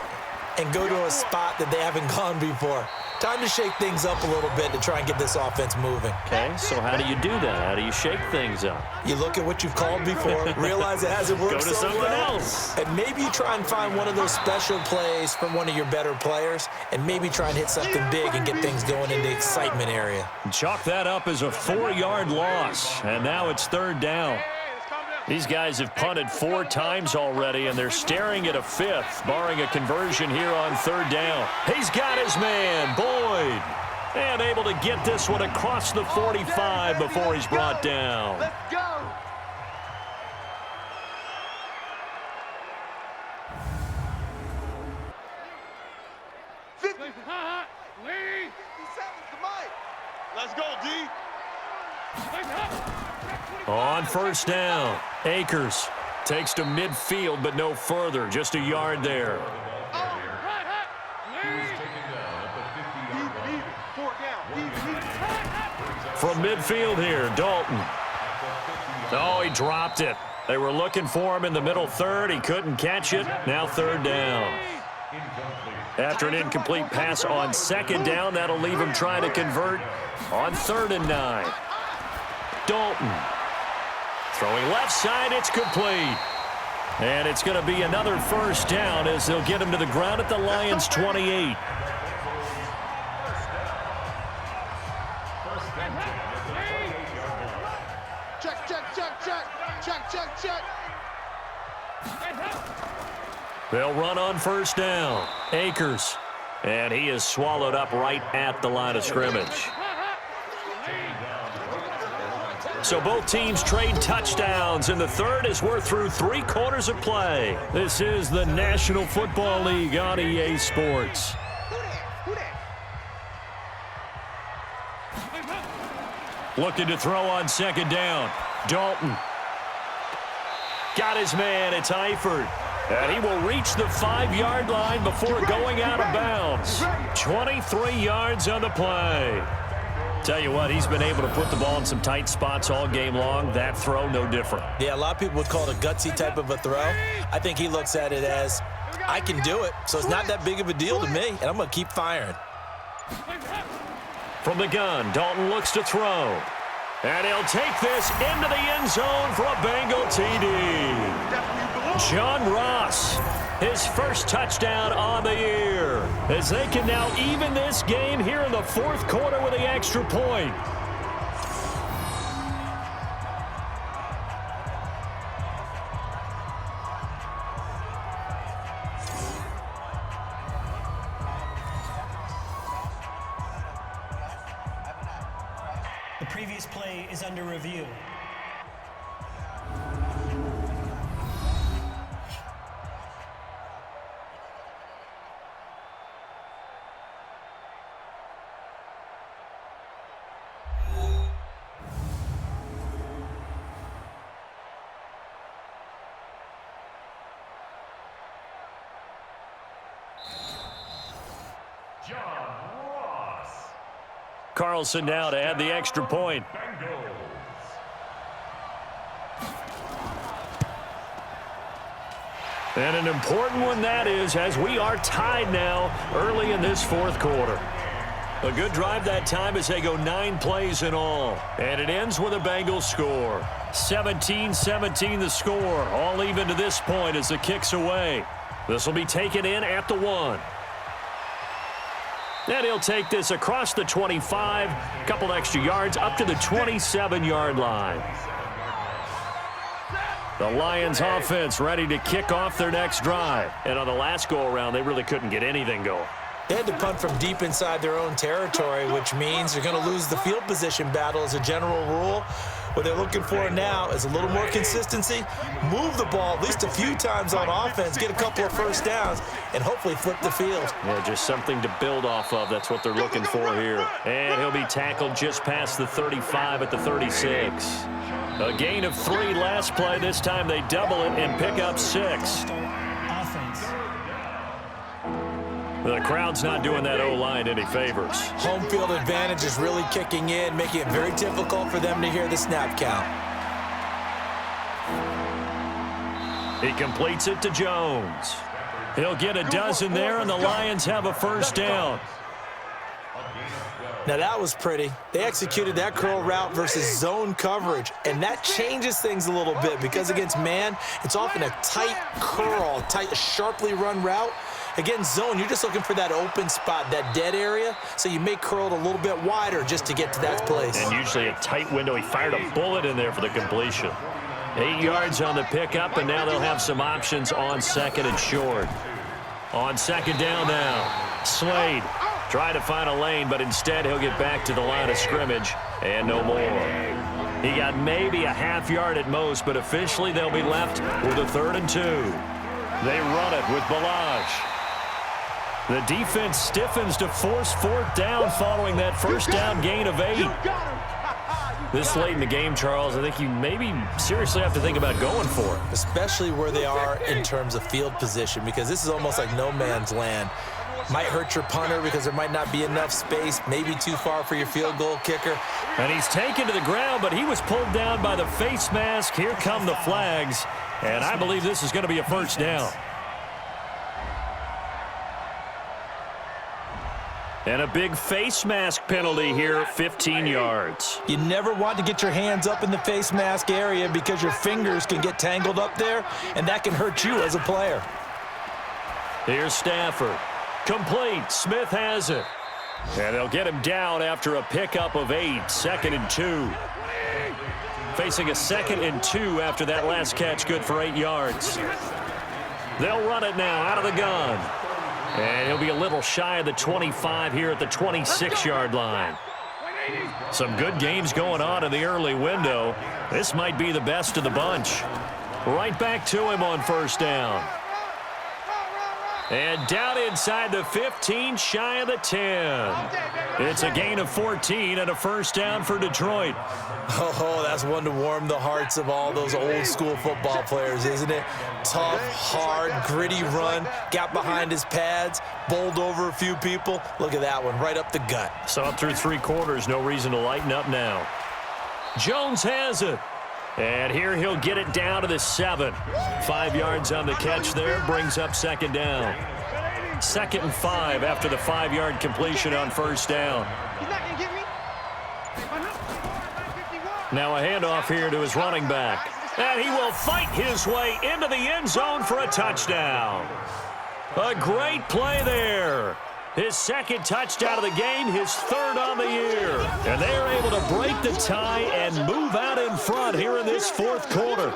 and go to a spot that they haven't gone before. Time to shake things up a little bit to try and get this offense moving. Okay, so how do you do that? How do you shake things up? You look at what you've called before, realize it hasn't worked Go to so something well, else. and maybe you try and find one of those special plays from one of your better players, and maybe try and hit something big and get things going in the excitement area. Chalk that up as a 4-yard loss, and now it's 3rd down. These guys have punted 4 times already, and they're staring at a 5th, barring a conversion here on 3rd down. He's got his man, Boyd, and able to get this one across the 45 before he's brought down. Let's go. Let's go, D. On 1st down, Akers takes to midfield, but no further, just a yard there. From midfield here, Dalton. Oh, he dropped it. They were looking for him in the middle 3rd. He couldn't catch it. Now 3rd down. After an incomplete pass on 2nd down, that'll leave him trying to convert on 3rd and 9. Dalton. Throwing left side, it's complete. And it's going to be another 1st down as they'll get him to the ground at the Lions' 28. Check. They'll run on 1st down. Akers. And he is swallowed up right at the line of scrimmage. So both teams trade touchdowns, and the 3rd as we're through 3 quarters of play. This is the National Football League on EA Sports. Looking to throw on 2nd down. Dalton. Got his man. It's Eifert. And he will reach the 5-yard line before going out of bounds. 23 yards on the play. Tell you what, he's been able to put the ball in some tight spots all game long. That throw, no different. Yeah, a lot of people would call it a gutsy type of a throw. I think he looks at it as, I can do it, so it's not that big of a deal to me, and I'm going to keep firing. From the gun, Dalton looks to throw. And he'll take this into the end zone for a Bengal TD. John Ross, his first touchdown on the year, as they can now even this game here in the 4th quarter with the extra point. The previous play is under review. Carlson now to add the extra point. And an important one that is, as we are tied now early in this 4th quarter. A good drive that time as they go 9 plays in all. And it ends with a Bengals score. 17-17 the score. All even to this point as the kick's away. This will be taken in at the 1. And he'll take this across the 25, a couple extra yards up to the 27-yard line. The Lions offense ready to kick off their next drive. And on the last go-around, they really couldn't get anything going. They had to punt from deep inside their own territory, which means they're going to lose the field position battle as a general rule. What they're looking for now is a little more consistency, move the ball at least a few times on offense, get a couple of 1st downs, and hopefully flip the field. Yeah, just something to build off of. That's what they're looking for here. And he'll be tackled just past the 35 at the 36. A gain of 3 last play. This time they double it and pick up 6. Offense. The crowd's not doing that O-line any favors. Home field advantage is really kicking in, making it very difficult for them to hear the snap count. He completes it to Jones. He'll get a dozen there, and the Lions have a first down. Now that was pretty. They executed that curl route versus zone coverage, and that changes things a little bit because against man, it's often a tight curl, tight, sharply run route. Against zone, you're just looking for that open spot, that dead area, so you may curl it a little bit wider just to get to that place. And usually a tight window. He fired a bullet in there for the completion. 8 yards on the pickup, and now they'll have some options on second and short. On second down now, Slade. Try to find a lane, but instead he'll get back to the line of scrimmage and no more. He got maybe a half yard at most, but officially they'll be left with a 3rd and 2. They run it with Balaj. The defense stiffens to force 4th down following that first down gain of 8. This late in the game, Charles, I think you maybe seriously have to think about going for it. Especially where they are in terms of field position, because this is almost like no man's land. Might hurt your punter because there might not be enough space, maybe too far for your field goal kicker. And he's taken to the ground, but he was pulled down by the face mask. Here come the flags, and I believe this is going to be a first down. And a big face mask penalty here, 15 yards. You never want to get your hands up in the face mask area because your fingers can get tangled up there, and that can hurt you as a player. Here's Stafford. Complete. Smith has it. And they'll get him down after a pickup of 8. 2nd and 2. Facing a 2nd and 2 after that last catch, good for 8 yards. They'll run it now out of the gun. And he'll be a little shy of the 25 here at the 26-yard line. Some good games going on in the early window. This might be the best of the bunch. Right back to him on first down. And down inside the 15, shy of the 10. It's a gain of 14 and a first down for Detroit. Oh, that's one to warm the hearts of all those old-school football players, isn't it? Tough, hard, gritty run, got behind his pads, bowled over a few people. Look at that one, right up the gut. Saw it through 3 quarters, no reason to lighten up now. Jones has it. And here he'll get it down to the 7. 5 yards on the catch there, brings up second down. 2nd and 5 after the 5-yard completion on first down. Now a handoff here to his running back. And he will fight his way into the end zone for a touchdown. A great play there. His 2nd touchdown of the game, his 3rd on the year. And they are able to break the tie and move out in front here in this 4th quarter.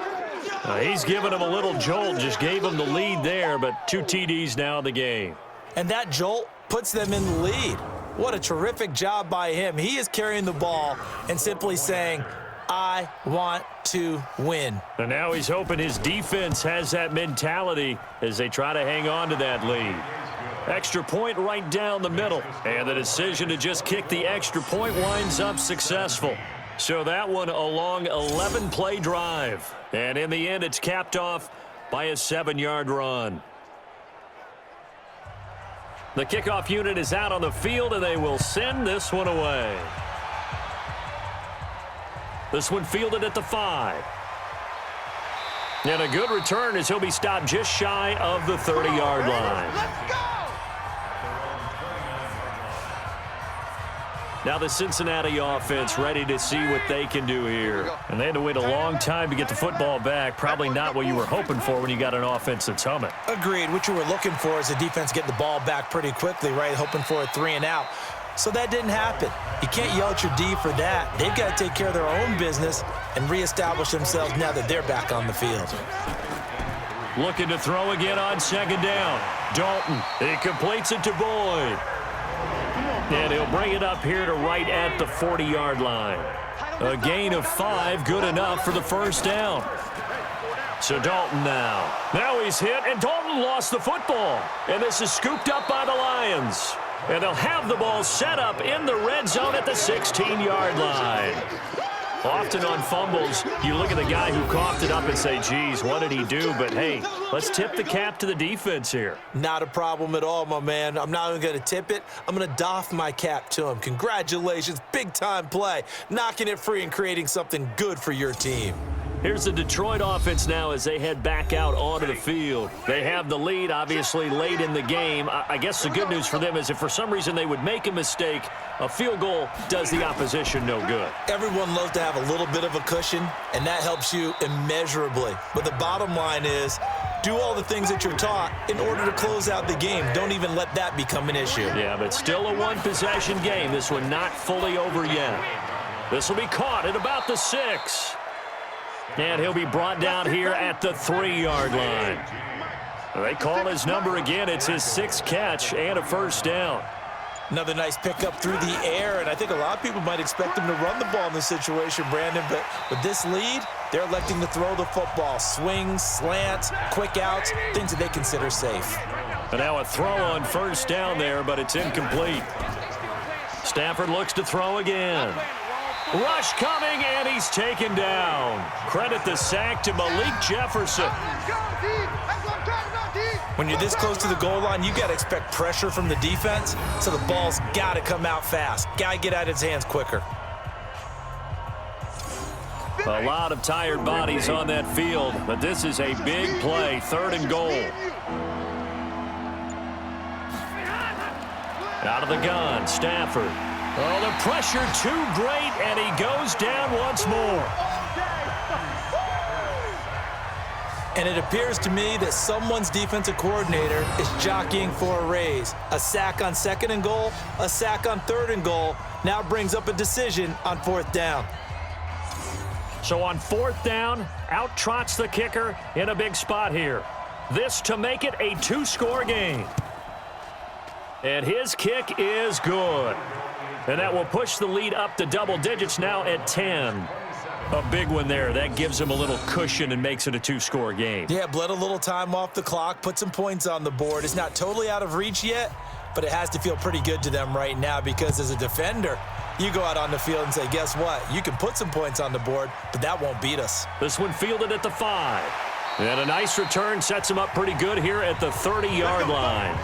He's given him a little jolt, just gave him the lead there, but 2 TDs now in the game. And that jolt puts them in the lead. What a terrific job by him. He is carrying the ball and simply saying, I want to win. And now he's hoping his defense has that mentality as they try to hang on to that lead. Extra point right down the middle. And the decision to just kick the extra point winds up successful. So that one a long 11-play drive. And in the end, it's capped off by a 7-yard run. The kickoff unit is out on the field, and they will send this one away. This one fielded at the 5. And a good return as he'll be stopped just shy of the 30-yard line. Let's go! Now the Cincinnati offense ready to see what they can do here. And they had to wait a long time to get the football back. Probably not what you were hoping for when you got an offense that's humming. Agreed. What you were looking for is the defense getting the ball back pretty quickly, right? Hoping for a 3 and out. So that didn't happen. You can't yell at your D for that. They've got to take care of their own business and reestablish themselves now that they're back on the field. Looking to throw again on second down. Dalton. He completes it to Boyd. And he'll bring it up here to right at the 40-yard line. A gain of 5, good enough for the first down. So Dalton now. Now he's hit, and Dalton lost the football. And this is scooped up by the Lions. And they'll have the ball set up in the red zone at the 16-yard line. Often on fumbles, you look at the guy who coughed it up and say, geez, what did he do? But, hey, let's tip the cap to the defense here. Not a problem at all, my man. I'm not even going to tip it. I'm going to doff my cap to him. Congratulations, big-time play. Knocking it free and creating something good for your team. Here's the Detroit offense now as they head back out onto the field. They have the lead, obviously, late in the game. I guess the good news for them is if for some reason they would make a mistake, a field goal does the opposition no good. Everyone loves to have a little bit of a cushion, and that helps you immeasurably. But the bottom line is, do all the things that you're taught in order to close out the game. Don't even let that become an issue. Yeah, but still a one-possession game. This one not fully over yet. This will be caught at about the 6. And he'll be brought down here at the 3-yard line. They call his number again. It's his 6th catch and a first down. Another nice pickup through the air, and I think a lot of people might expect him to run the ball in this situation, Brandon, but with this lead, they're electing to throw the football. Swings, slants, quick outs, things that they consider safe. And now a throw on first down there, but it's incomplete. Stafford looks to throw again. Rush coming, and he's taken down. Credit the sack to Malik Jefferson. When you're this close to the goal line, you got to expect pressure from the defense, so the ball's got to come out fast. Got to get out of his hands quicker. A lot of tired bodies on that field, but this is a big play, 3rd and goal. Out of the gun, Stafford. Oh, the pressure too great, and he goes down once more. And it appears to me that someone's defensive coordinator is jockeying for a raise. A sack on 2nd and goal, a sack on 3rd and goal, now brings up a decision on 4th down. So on 4th down, out trots the kicker in a big spot here. This to make it a 2-score game. And his kick is good. And that will push the lead up to double digits now at 10. A big one there. That gives him a little cushion and makes it a 2-score game. Yeah, bled a little time off the clock, put some points on the board. It's not totally out of reach yet, but it has to feel pretty good to them right now because as a defender, you go out on the field and say, guess what? You can put some points on the board, but that won't beat us. This one fielded at the 5. And a nice return sets him up pretty good here at the 30-yard line.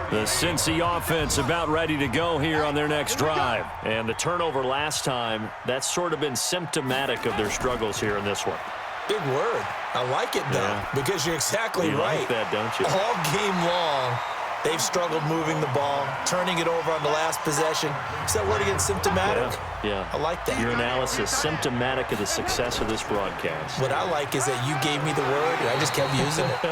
The Cincy offense about ready to go here on their next drive. And the turnover last time, that's sort of been symptomatic of their struggles here in this one. Big word. I like it, though, because you're exactly right. Like that, don't you? All game long, they've struggled moving the ball, turning it over on the last possession. Is that word again, symptomatic? Yeah. I like that. Your analysis, symptomatic of the success of this broadcast. What I like is that you gave me the word, and I just kept using it.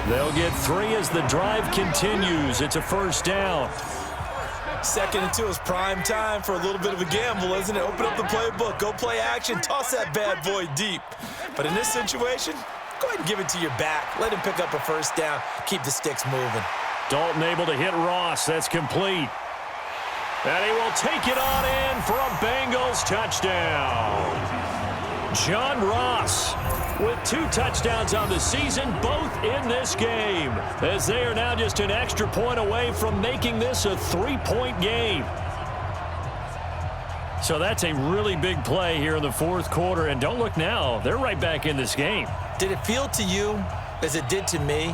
They'll get 3 as the drive continues. It's a first down. 2nd and 2 is prime time for a little bit of a gamble, isn't it? Open up the playbook, go play action, toss that bad boy deep. But in this situation, go ahead and give it to your back. Let him pick up a first down. Keep the sticks moving. Dalton able to hit Ross. That's complete. And he will take it on in for a Bengals touchdown. John Ross with 2 touchdowns on the season, both in this game, as they are now just an extra point away from making this a 3-point game. So that's a really big play here in the 4th quarter, and don't look now, they're right back in this game. Did it feel to you, as it did to me,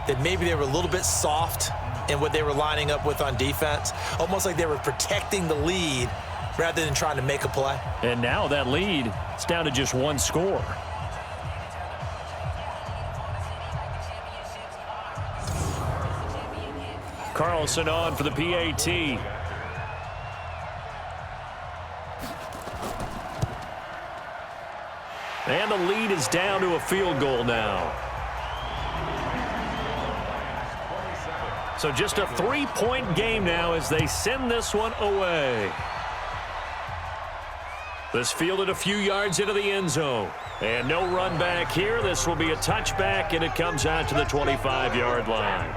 that maybe they were a little bit soft in what they were lining up with on defense? Almost like they were protecting the lead rather than trying to make a play. And now that lead is down to just 1 score. Carlson on for the PAT. And the lead is down to a field goal now. So just a 3-point game now as they send this one away. This fielded a few yards into the end zone. And no run back here. This will be a touchback, and it comes out to the 25-yard line.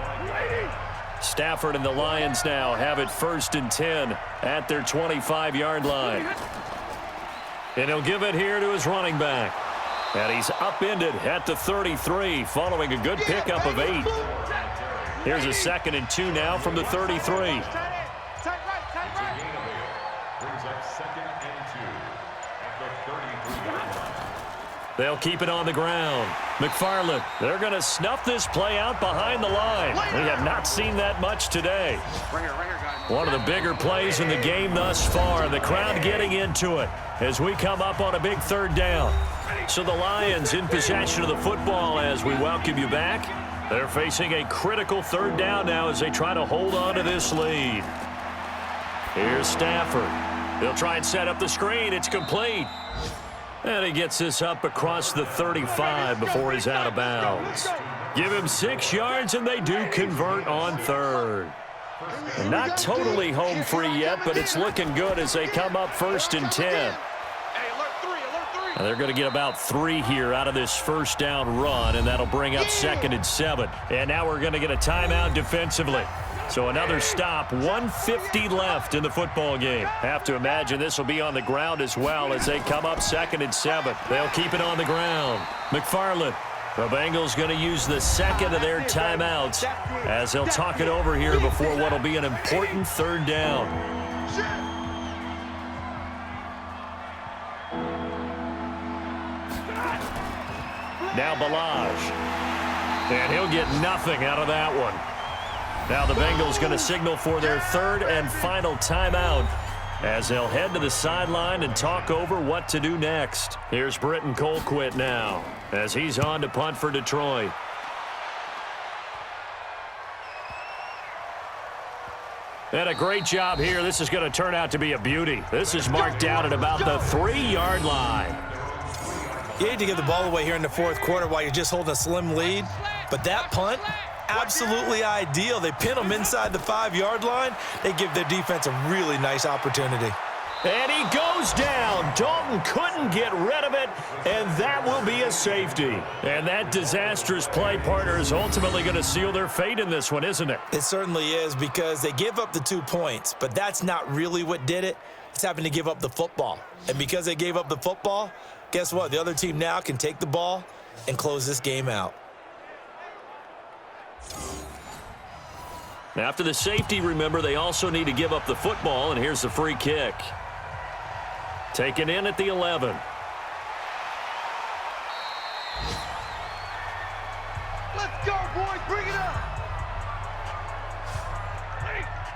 Stafford and the Lions now have it 1st and 10 at their 25-yard line. And he'll give it here to his running back. And he's upended at the 33 following a good pickup of 8. Here's a 2nd and 2 now from the 33. They'll keep it on the ground. McFarland, they're going to snuff this play out behind the line. We have not seen that much today. One of the bigger plays in the game thus far. The crowd getting into it as we come up on a big third down. So the Lions in possession of the football as we welcome you back. They're facing a critical third down now as they try to hold on to this lead. Here's Stafford. He'll try and set up the screen. It's complete. And he gets this up across the 35 before he's out of bounds. Give him 6 yards, and they do convert on third. Not totally home free yet, but it's looking good as they come up 1st and 10. And they're going to get about 3 here out of this first down run, and that'll bring up 2nd and 7. And now we're going to get a timeout defensively. So another stop, 1:50 left in the football game. Have to imagine this will be on the ground as well as they come up 2nd and 7. They'll keep it on the ground. McFarland, the Bengals going to use the second of their timeouts as they'll talk it over here before what will be an important third down. Now Balaj. And he'll get nothing out of that one. Now the Bengals going to signal for their 3rd and final timeout as they'll head to the sideline and talk over what to do next. Here's Britton Colquitt now as he's on to punt for Detroit. And a great job here. This is going to turn out to be a beauty. This is marked down at about the 3-yard line. You hate to give the ball away here in the 4th quarter while you're just holding a slim lead, but that punt, absolutely ideal. They pin them inside the 5-yard line. They give their defense a really nice opportunity. And he goes down. Dalton couldn't get rid of it, and that will be a safety. And that disastrous play, partner, is ultimately going to seal their fate in this one, isn't it? It certainly is, because they give up the 2 points, but that's not really what did it. It's having to give up the football. And because they gave up the football, guess what? The other team now can take the ball and close this game out. After the safety, remember, they also need to give up the football, and here's the free kick. Taken in at the 11. Let's go, boys. Bring it up.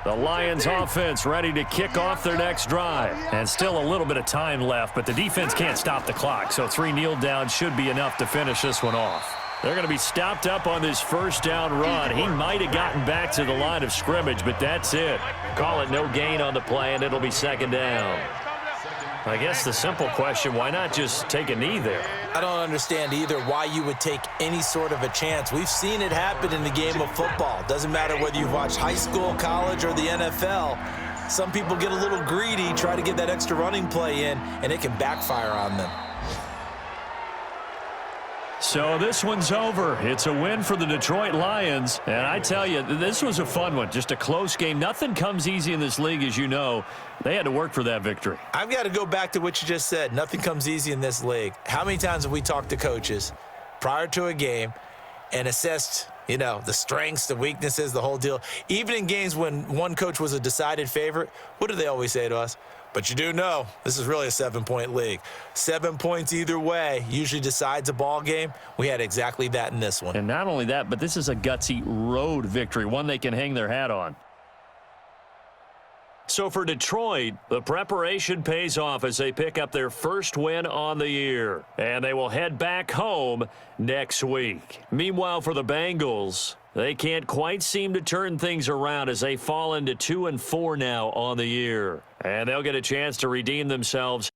The Lions offense ready to kick off their next drive. And still a little bit of time left, but the defense can't stop the clock, so 3 kneel downs should be enough to finish this one off. They're going to be stopped up on this first down run. He might have gotten back to the line of scrimmage, but that's it. Call it no gain on the play, and it'll be 2nd down. I guess the simple question, why not just take a knee there? I don't understand either why you would take any sort of a chance. We've seen it happen in the game of football. Doesn't matter whether you've watched high school, college, or the NFL. Some people get a little greedy, try to get that extra running play in, and it can backfire on them. So this one's over. It's a win for the Detroit Lions. And I tell you, this was a fun one. Just a close game. Nothing comes easy in this league, as you know. They had to work for that victory. I've got to go back to what you just said. Nothing comes easy in this league. How many times have we talked to coaches prior to a game and assessed, the strengths, the weaknesses, the whole deal? Even in games when one coach was a decided favorite, what do they always say to us? But you do know this is really a 7-point league. 7 points either way usually decides a ball game. We had exactly that in this one. And not only that, but this is a gutsy road victory, one they can hang their hat on. So for Detroit, the preparation pays off as they pick up their first win on the year. And they will head back home next week. Meanwhile, for the Bengals, they can't quite seem to turn things around as they fall into 2-4 now on the year. And they'll get a chance to redeem themselves